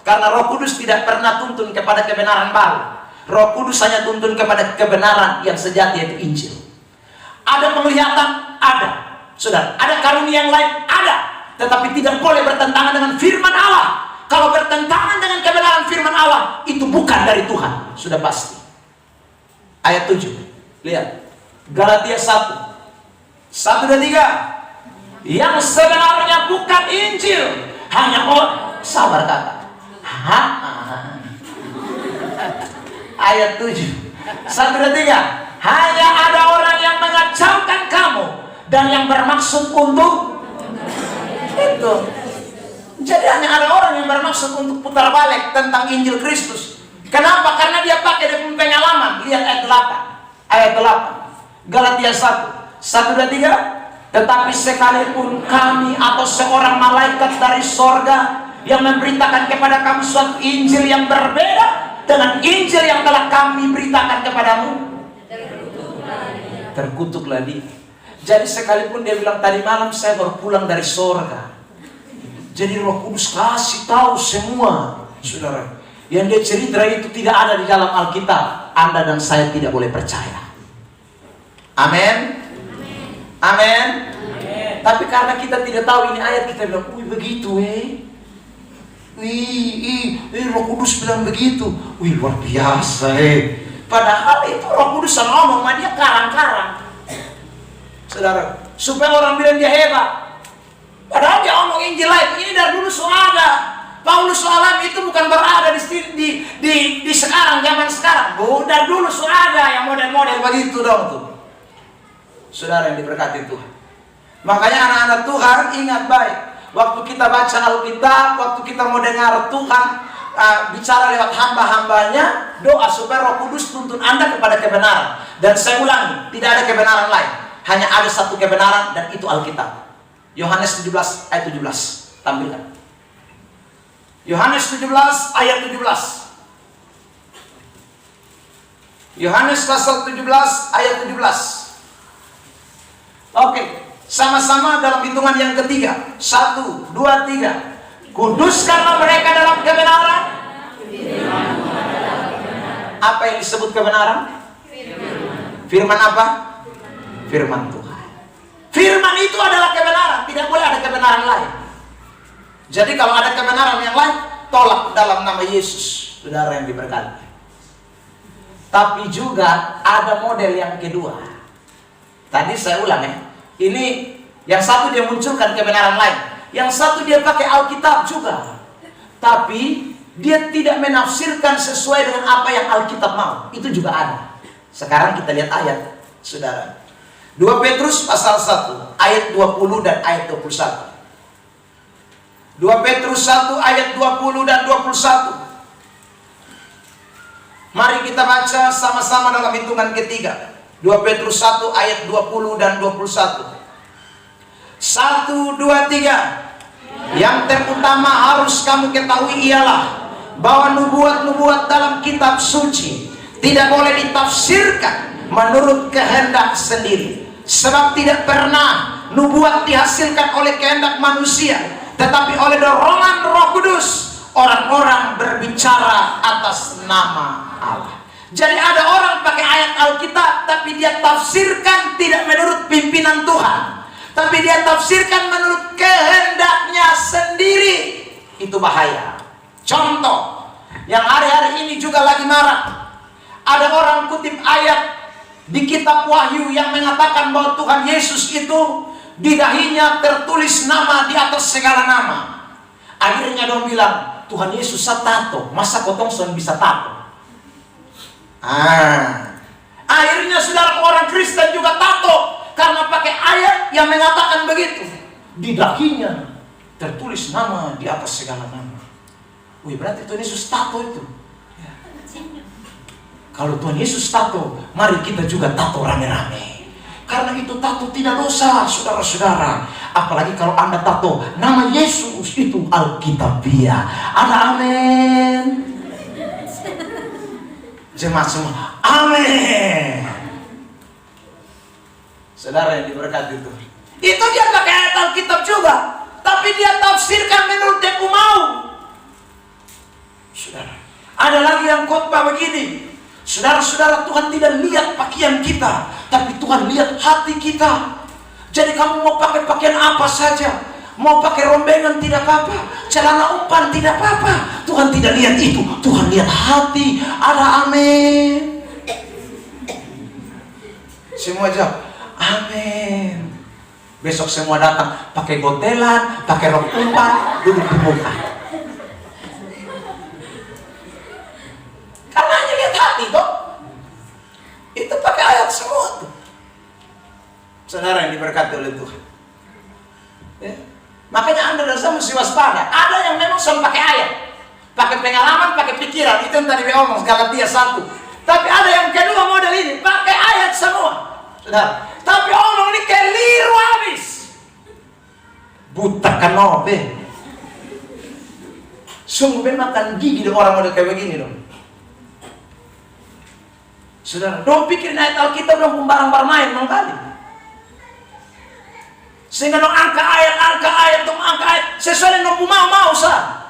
Karena Roh Kudus tidak pernah tuntun kepada kebenaran baru. Roh Kudus hanya tuntun kepada kebenaran yang sejati, yaitu Injil. Ada penglihatan? Ada. Saudara, ada karunia yang lain? Ada. Tetapi tidak boleh bertentangan dengan firman Allah. Kalau bertentangan dengan kebenaran firman Allah, itu bukan dari Tuhan. Sudah pasti. Ayat 7. Lihat. Galatia 1. 1 dan 3. Yang sebenarnya bukan Injil, hanya sabar kata. Ayat 7. 1 dan 3. Hanya ada orang yang mengacaukan kamu dan yang bermaksud untuk itu. Jadi hanya ada orang yang bermaksud untuk putar balik tentang Injil Kristus. Kenapa? Karena dia pakai dengan pengalaman. Lihat ayat 8. Ayat 8. Galatia 1. 1 dan 3. Tetapi sekalipun kami atau seorang malaikat dari sorga yang memberitakan kepada kamu suatu Injil yang berbeda dengan Injil yang telah kami beritakan kepadamu, terkutuklah dia. Jadi sekalipun dia bilang tadi malam saya baru pulang dari sorga, jadi Roh Kudus kasih tahu semua, saudara, yang dia cerita itu tidak ada di dalam Alkitab, Anda dan saya tidak boleh percaya. Amin. Amin. Tapi karena kita tidak tahu ini ayat, kita bilang, wih begitu Roh Kudus bilang begitu, wih luar biasa Padahal itu Roh Kudus yang ngomong, sama dia karang-karang. Saudara, supaya orang bilang dia hebat. Padahal dia ngomong Injil lain. Ini dari dulu sudah ada. Paulus alami itu bukan berada di sekarang, zaman sekarang. Dari dulu sudah ada yang model-model begitu dong tuh. Saudara yang diberkati Tuhan. Makanya anak-anak Tuhan ingat baik. waktu kita baca Alkitab, waktu kita mau dengar Tuhan bicara lewat hamba-hambanya, doa supaya Roh Kudus tuntun Anda kepada kebenaran. Dan saya ulangi, tidak ada kebenaran lain, hanya ada satu kebenaran, dan itu Alkitab. Yohanes 17 ayat 17, tampilkan. Yohanes 17 ayat 17. Yohanes pasal 17 ayat 17. Oke, sama-sama dalam hitungan yang ketiga. 1, 2, 3. Kuduskanlah mereka dalam kebenaran. Apa yang disebut kebenaran? Firman apa? Firman Tuhan. Firman itu adalah kebenaran. Tidak boleh ada kebenaran lain. Jadi kalau ada kebenaran yang lain, tolak dalam nama Yesus, saudara yang diberkati. Tapi juga ada model yang kedua. Tadi saya ulang ya. Ini yang satu dia munculkan kebenaran lain, yang satu dia pakai Alkitab juga. Tapi dia tidak menafsirkan sesuai dengan apa yang Alkitab mau. Itu juga ada. Sekarang kita lihat ayat, saudara. 2 Petrus pasal 1 ayat 20 dan ayat 21. 2 Petrus 1 ayat 20 dan 21. Mari kita baca sama-sama dalam hitungan ketiga. 2 Petrus 1 ayat 20 dan 21. 1, 2, 3. Yang terutama harus kamu ketahui ialah bahwa nubuat-nubuat dalam kitab suci tidak boleh ditafsirkan menurut kehendak sendiri. Sebab tidak pernah nubuat dihasilkan oleh kehendak manusia, tetapi oleh dorongan Roh Kudus orang-orang berbicara atas nama Allah. Jadi ada orang pakai ayat Alkitab, tapi dia tafsirkan tidak menurut pimpinan Tuhan, tapi dia tafsirkan menurut kehendaknya sendiri. Itu bahaya. Contoh yang hari-hari ini juga lagi marak. Ada orang kutip ayat di kitab Wahyu yang mengatakan bahwa Tuhan Yesus itu di dahinya tertulis nama di atas segala nama. Akhirnya dong bilang, Tuhan Yesus tato, masa kotong son bisa tato? Akhirnya saudara orang Kristen juga tato karena pakai ayat yang mengatakan begitu. Di dahinya tertulis nama di atas segala nama. Wih, berarti Tuhan Yesus tato itu. Ya. Kalau Tuhan Yesus tato, mari kita juga tato rame-rame. Karena itu tato tidak dosa, saudara-saudara. Apalagi kalau Anda tato nama Yesus, itu Alkitabiah. Ada amin. Jemaat semua, amin. Saudara yang diberkati itu dia pakai ayat Alkitab juga, tapi dia tafsirkan menurut dia mau. Saudara, ada lagi yang khotbah begini. Saudara-saudara, Tuhan tidak lihat pakaian kita, tapi Tuhan lihat hati kita. Jadi kamu mau pakai pakaian apa saja, mau pakai rombengan tidak apa-apa, celana umpan tidak apa-apa, Tuhan tidak lihat itu. Tuhan lihat hati. Ada amin. Semua jawab amin. Besok semua datang pakai gotelan, pakai rok umpan, duduk di muka. Karena hanya lihat hati toh. Itu pakai ayat semua tuh. Saudara yang diberkati oleh Tuhan. Ya. Makanya Anda dan saya mesti waspada. Ada yang memang selalu pakai ayat, pakai pengalaman, pakai pikiran. Itu yang tadi saya omong, Galatia 1. Tapi ada yang kedua model ini, pakai ayat semua. Saudara, tapi omong ini keliru habis. Buta kanope. Sungguh makan gigi orang model kayak begini dong. Saudara, dong pikirin ayat Alkitab dong barang-barang main dong kali. Sehingga dong angka ayat, dong angka ayat sesuai dengan mau sah.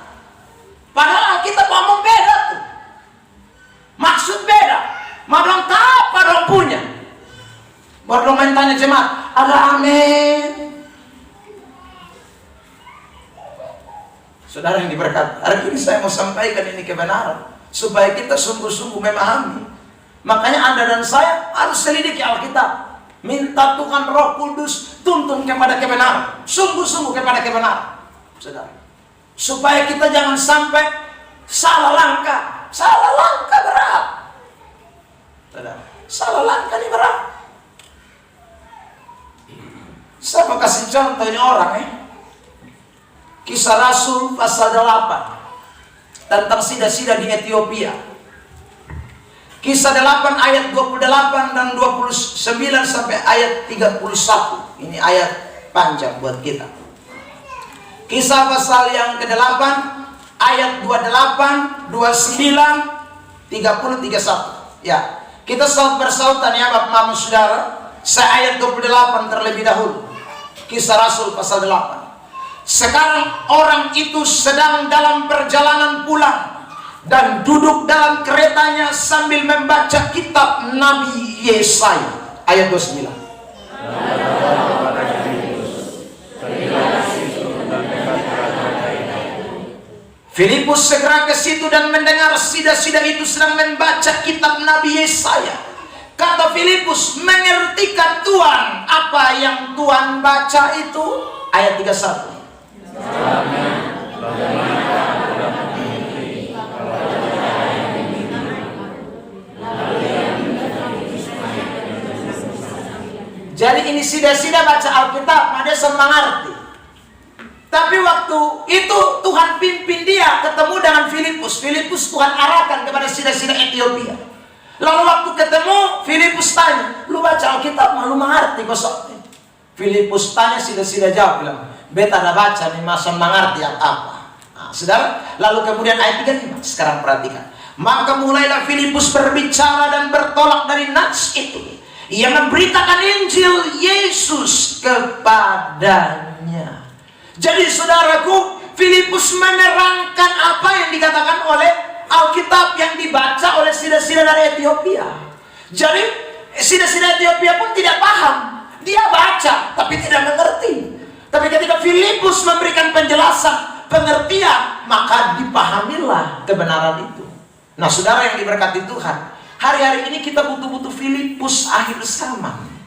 Padahal Alkitab ngomong beda tuh. Maksud beda. Madong apa dong punya? Baru dong main tanya jemaat, ada amin. Saudara yang diberkati, hari ini saya mau sampaikan ini kebenaran supaya kita sungguh-sungguh memahami. Makanya Anda dan saya harus selidiki Alkitab. Minta Tuhan Roh Kudus tuntun kepada kebenaran. Sungguh-sungguh kepada kebenaran. Saudara. Supaya kita jangan sampai salah langkah. Salah langkah berat. Saudara. Salah langkah ini berat. Saya mau kasih contoh ini orang Kisah Rasul pasal 8 tentang sida-sida di Ethiopia. Kisah 8 ayat 28 dan 29 sampai ayat 31. Ini ayat panjang buat kita. Kisah pasal yang ke-8 ayat 28, 29, 30, 31. Ya, kita saut bersautan ya Bapak Mama Saudara. Saya ayat 28 terlebih dahulu. Kisah Rasul pasal 8. Sekarang orang itu sedang dalam perjalanan pulang dan duduk dalam keretanya sambil membaca kitab Nabi Yesaya. Ayat 29. Filipus segera ke situ dan mendengar sida-sida itu sedang membaca kitab Nabi Yesaya. Kata Filipus, mengertikah Tuhan apa yang Tuhan baca itu? Ayat 31. Jadi ini sida-sida baca Alkitab, dia mengerti. Tapi waktu itu Tuhan pimpin dia ketemu dengan Filipus. Filipus Tuhan arahkan kepada sida-sida Ethiopia. Lalu waktu ketemu, Filipus tanya, lu baca Alkitab, lu mengerti kosong? Filipus tanya, sida-sida jawab, bilang, beta ada baca nih, masa mengerti apa? Nah, saudara, lalu kemudian ayat 35, sekarang perhatikan. Maka mulailah Filipus berbicara dan bertolak dari nats itu. Ia memberitakan Injil Yesus kepadanya. Jadi saudaraku, Filipus menerangkan apa yang dikatakan oleh Alkitab yang dibaca oleh sida-sida dari Ethiopia. Jadi sida-sida Ethiopia pun tidak paham. Dia baca tapi tidak mengerti. Tapi ketika Filipus memberikan penjelasan, pengertian, maka dipahamilah kebenaran itu. Nah saudara yang diberkati Tuhan, hari-hari ini kita butuh-butuh Filipus akhir zaman.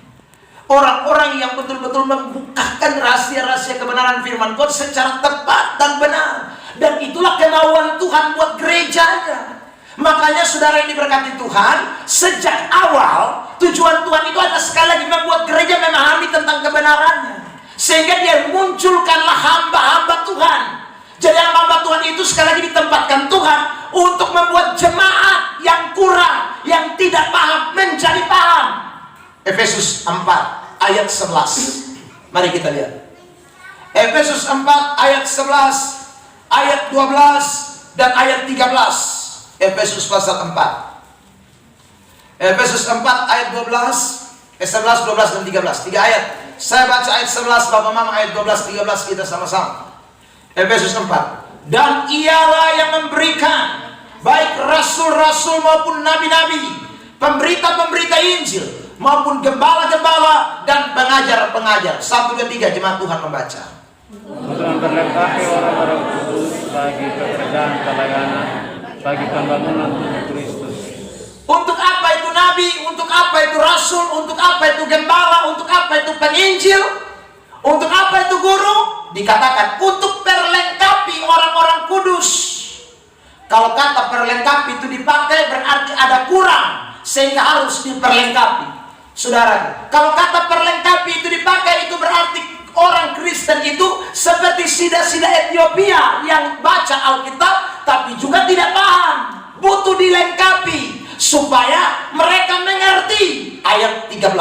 Orang-orang yang betul-betul membukakan rahasia-rahasia kebenaran firman Tuhan secara tepat dan benar. Dan itulah kemauan Tuhan buat gerejanya. Makanya saudara yang diberkati Tuhan, sejak awal tujuan Tuhan itu adalah sekali lagi membuat gereja memahami tentang kebenarannya. Sehingga dia munculkanlah hamba-hamba Tuhan. Jadi hamba-hamba Tuhan itu sekali lagi ditempatkan Tuhan untuk membuat jemaat yang kurang, yang tidak paham, menjadi paham. Efesus 4 ayat 11. Mari kita lihat. Efesus 4 ayat 11, ayat 12 dan ayat 13. Efesus pasal 4. Efesus 4 ayat 12, 11, 12 dan 13. 3 ayat. Saya baca ayat 11, Bapak Mama ayat 12, 13 kita sama-sama. Efesus 4. Dan ialah yang memberikan baik rasul-rasul maupun nabi-nabi, pemberita-pemberita Injil, maupun gembala-gembala dan pengajar-pengajar. 1, 2, 3 jemaat Tuhan membaca. Untuk memperlengkapi orang-orang kudus bagi pekerjaan pelayanan, bagi pembangunan tubuh Kristus. Untuk apa itu nabi? Untuk apa itu rasul? Untuk apa itu gembala? Untuk apa itu penginjil? Untuk apa itu guru? Dikatakan untuk perlengkapi orang-orang kudus. Kalau kata perlengkapi itu dipakai berarti ada kurang, sehingga harus diperlengkapi. Saudara, kalau kata perlengkapi itu dipakai, itu berarti orang Kristen itu seperti sida-sida Ethiopia yang baca Alkitab tapi juga tidak paham, butuh dilengkapi supaya mereka mengerti. Ayat 13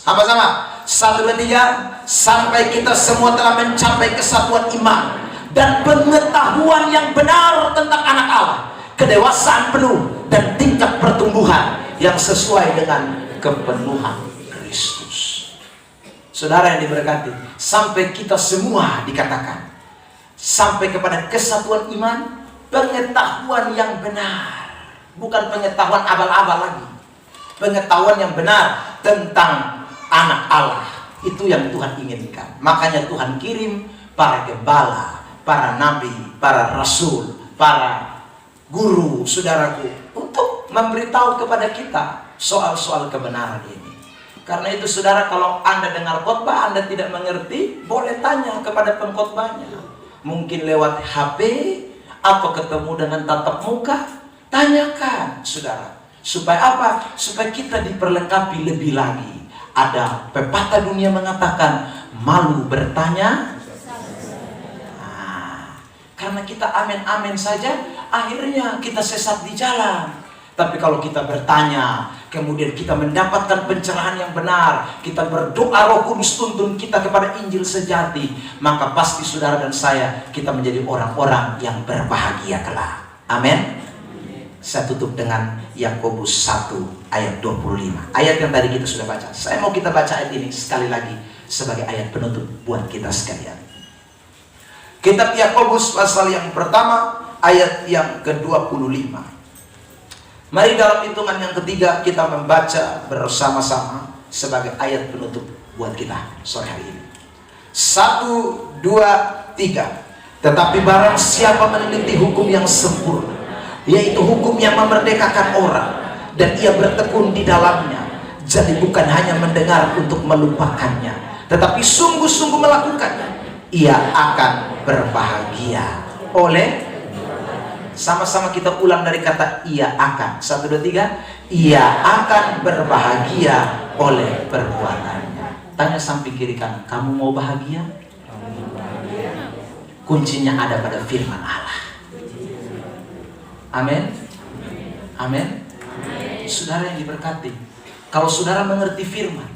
sama-sama 1, 2, 3. Sampai kita semua telah mencapai kesatuan iman dan pengetahuan yang benar tentang anak Allah, kedewasaan penuh dan tingkat pertumbuhan yang sesuai dengan kepenuhan Kristus. Saudara yang diberkati, sampai kita semua dikatakan sampai kepada kesatuan iman, pengetahuan yang benar, bukan pengetahuan abal-abal lagi, pengetahuan yang benar tentang anak Allah. Itu yang Tuhan inginkan. Makanya Tuhan kirim para gembala, para nabi, para rasul, para guru, saudaraku, untuk memberitahu kepada kita soal-soal kebenaran ini. Karena itu saudara, kalau Anda dengar khotbah Anda tidak mengerti, boleh tanya kepada pengkhotbahnya. Mungkin lewat HP atau ketemu dengan tatap muka, tanyakan saudara. Supaya apa? Supaya kita diperlengkapi lebih lagi. Ada pepatah dunia mengatakan, malu bertanya. Nah, Karena kita amin-amin saja, akhirnya kita sesat di jalan. Tapi kalau kita bertanya, kemudian kita mendapatkan pencerahan yang benar, kita berdoa, Roh Kudus tuntun kita kepada Injil sejati, maka pasti saudara dan saya, kita menjadi orang-orang yang berbahagia kelak. Amin. Saya tutup dengan Yakobus 1 ayat 25. Ayat yang tadi kita sudah baca. Saya mau kita baca ayat ini sekali lagi sebagai ayat penutup buat kita sekalian. Kitab Yakobus pasal yang pertama ayat yang ke-25. Mari dalam hitungan yang ketiga kita membaca bersama-sama sebagai ayat penutup buat kita sore hari ini. 1, 2, 3. Tetapi barang siapa meneliti hukum yang sempurna, yaitu hukum yang memerdekakan orang, dan ia bertekun di dalamnya, jadi bukan hanya mendengar untuk melupakannya, tetapi sungguh-sungguh melakukannya, ia akan berbahagia oleh. Sama-sama kita ulang dari kata ia akan. 1, 2, 3. Ia akan berbahagia oleh perbuatannya. Tanya samping kiri kanan, kamu mau bahagia? Kuncinya ada pada firman Allah. Amin. Amin. Saudara yang diberkati, kalau saudara mengerti firman,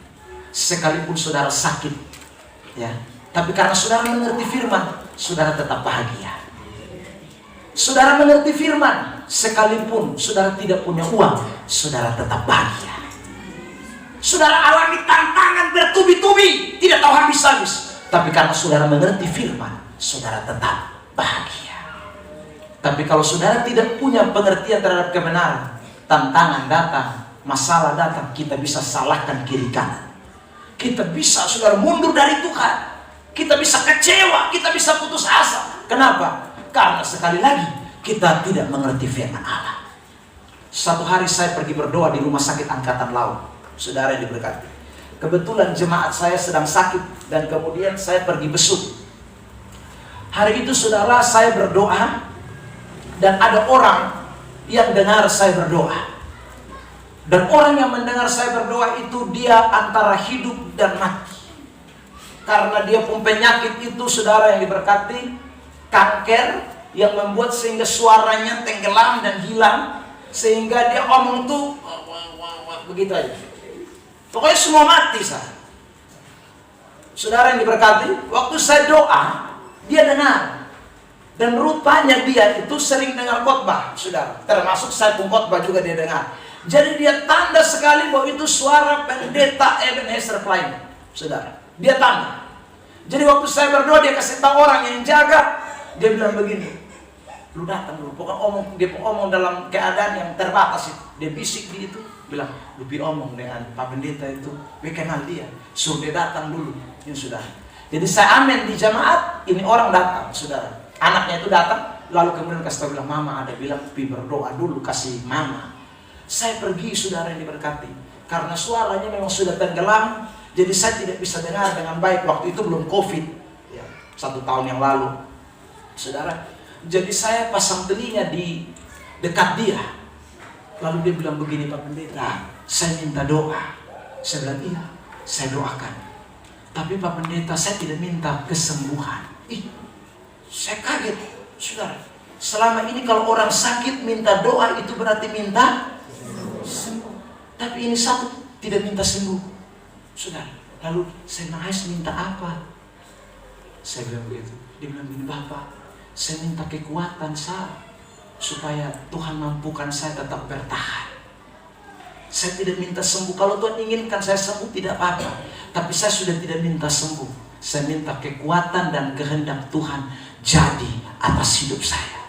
sekalipun saudara sakit, ya, tapi karena saudara mengerti firman, saudara tetap bahagia. Saudara mengerti firman, sekalipun saudara tidak punya uang, saudara tetap bahagia. Saudara alami tantangan bertubi-tubi, tidak tahu habis-habis, tapi karena saudara mengerti firman, saudara tetap bahagia. Tapi kalau saudara tidak punya pengertian terhadap kebenaran, tantangan datang, masalah datang, kita bisa salahkan kiri kanan. Kita bisa saudara mundur dari Tuhan, kita bisa kecewa, kita bisa putus asa. Kenapa? Karena sekali lagi kita tidak mengerti firman Allah. Satu hari saya pergi berdoa di rumah sakit Angkatan Laut. Saudara yang diberkati, kebetulan jemaat saya sedang sakit dan kemudian saya pergi besuk. Hari itu saudara saya berdoa dan ada orang yang dengar saya berdoa. Dan orang yang mendengar saya berdoa itu dia antara hidup dan mati. Karena dia pun penyakit itu saudara yang diberkati, kanker yang membuat sehingga suaranya tenggelam dan hilang, sehingga dia ngomong tuh begitu aja. Pokoknya semua mati sah. Saudara yang diberkati, waktu saya doa, dia dengar. Dan rupanya dia itu sering dengar khotbah, saudara. Termasuk saya pun khotbah juga dia dengar. Jadi dia tanda sekali bahwa itu suara pendeta Ebenezer Klein, saudara. Dia tanda. Jadi waktu saya berdoa, dia kasih tahu orang yang jaga. Dia bilang begini, lu datang dulu. Pokoknya dia omong dalam keadaan yang terbatas itu. Dia bisik di itu, bilang, lu omong dengan Pak Pendeta itu, gue kenal dia, suruh dia datang dulu. Ini sudah. Jadi saya amin di jemaat, ini orang datang, saudara. Anaknya itu datang, lalu kemudian kasih tahu, bilang, mama ada bilang, pi berdoa dulu, kasih mama. Saya pergi, saudara yang diberkati, karena suaranya memang sudah tenggelam. Jadi saya tidak bisa dengar dengan baik. Waktu itu belum COVID, ya, 1 tahun yang lalu. Saudara, jadi saya pasang telinga di dekat dia. Lalu dia bilang begini, Pak Pendeta, saya minta doa. Saya bilang, iya, saya doakan. Tapi Pak Pendeta, saya tidak minta kesembuhan. Saya kaget, saudara. Selama ini kalau orang sakit minta doa itu berarti minta sembuh. Tapi ini satu tidak minta sembuh, saudara. Lalu saya nangis, minta apa? Saya bilang begitu. Dia bilang begini, Bapak, saya minta kekuatan saya supaya Tuhan mampukan saya tetap bertahan. Saya tidak minta sembuh. Kalau Tuhan inginkan saya sembuh tidak apa-apa, tapi saya sudah tidak minta sembuh. Saya minta kekuatan dan kehendak Tuhan jadi atas hidup saya.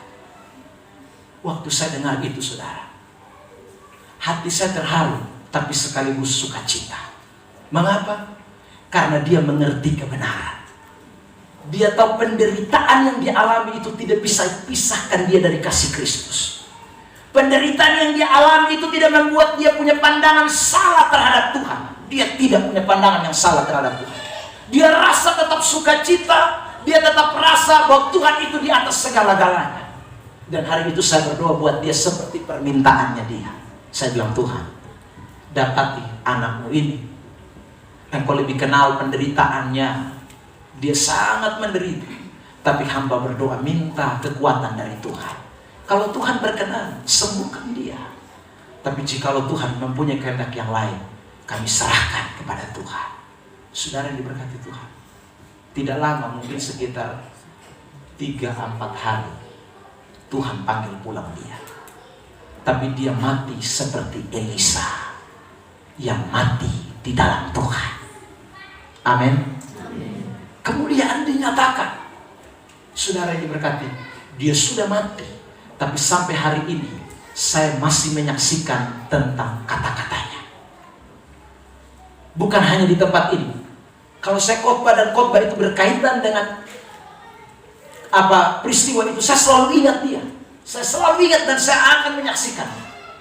Waktu saya dengar itu, saudara, hati saya terharu, tapi sekaligus sukacita. Mengapa? Karena dia mengerti kebenaran. Dia tahu penderitaan yang dia alami itu tidak bisa pisahkan dia dari kasih Kristus. Penderitaan yang dia alami itu tidak membuat dia punya pandangan salah terhadap Tuhan. Dia tidak punya pandangan yang salah terhadap Tuhan. Dia rasa tetap sukacita. Dia tetap rasa bahwa Tuhan itu di atas segala-galanya. Dan hari itu saya berdoa buat dia seperti permintaannya dia. Saya bilang, Tuhan, dapati anakmu ini. Engkau lebih kenal penderitaannya. Dia sangat menderita. Tapi hamba berdoa minta kekuatan dari Tuhan. Kalau Tuhan berkenan, sembuhkan dia. Tapi jikalau Tuhan mempunyai kehendak yang lain, kami serahkan kepada Tuhan. Saudara yang diberkati Tuhan, tidak lama, mungkin sekitar 3-4 hari, Tuhan panggil pulang dia. Tapi dia mati seperti Elisa yang mati di dalam Tuhan. Amin. Kemuliaan dinyatakan. Saudara yang diberkati, dia sudah mati, tapi sampai hari ini saya masih menyaksikan tentang kata-katanya. Bukan hanya di tempat ini. Kalau saya khotbah dan khotbah itu berkaitan dengan peristiwa itu, saya selalu ingat dia. Saya selalu ingat dan saya akan menyaksikan.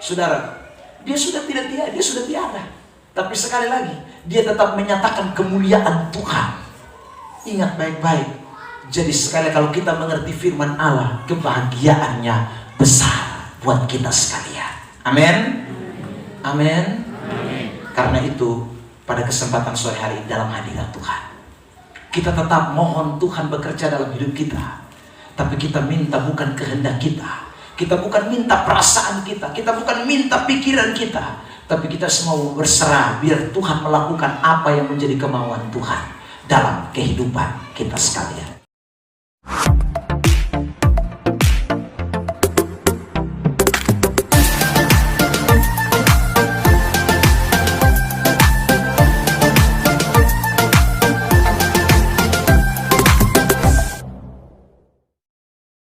Saudara, dia sudah tiada. Tapi sekali lagi, dia tetap menyatakan kemuliaan Tuhan. Ingat baik-baik. Jadi sekali kalau kita mengerti firman Allah, kebahagiaannya besar buat kita sekalian. Amin. Amin. Karena itu pada kesempatan sore hari ini dalam hadirat Tuhan, kita tetap mohon Tuhan bekerja dalam hidup kita. Tapi kita minta bukan kehendak kita. Kita bukan minta perasaan kita. Kita bukan minta pikiran kita. Tapi kita semua berserah biar Tuhan melakukan apa yang menjadi kemauan Tuhan dalam kehidupan kita sekalian.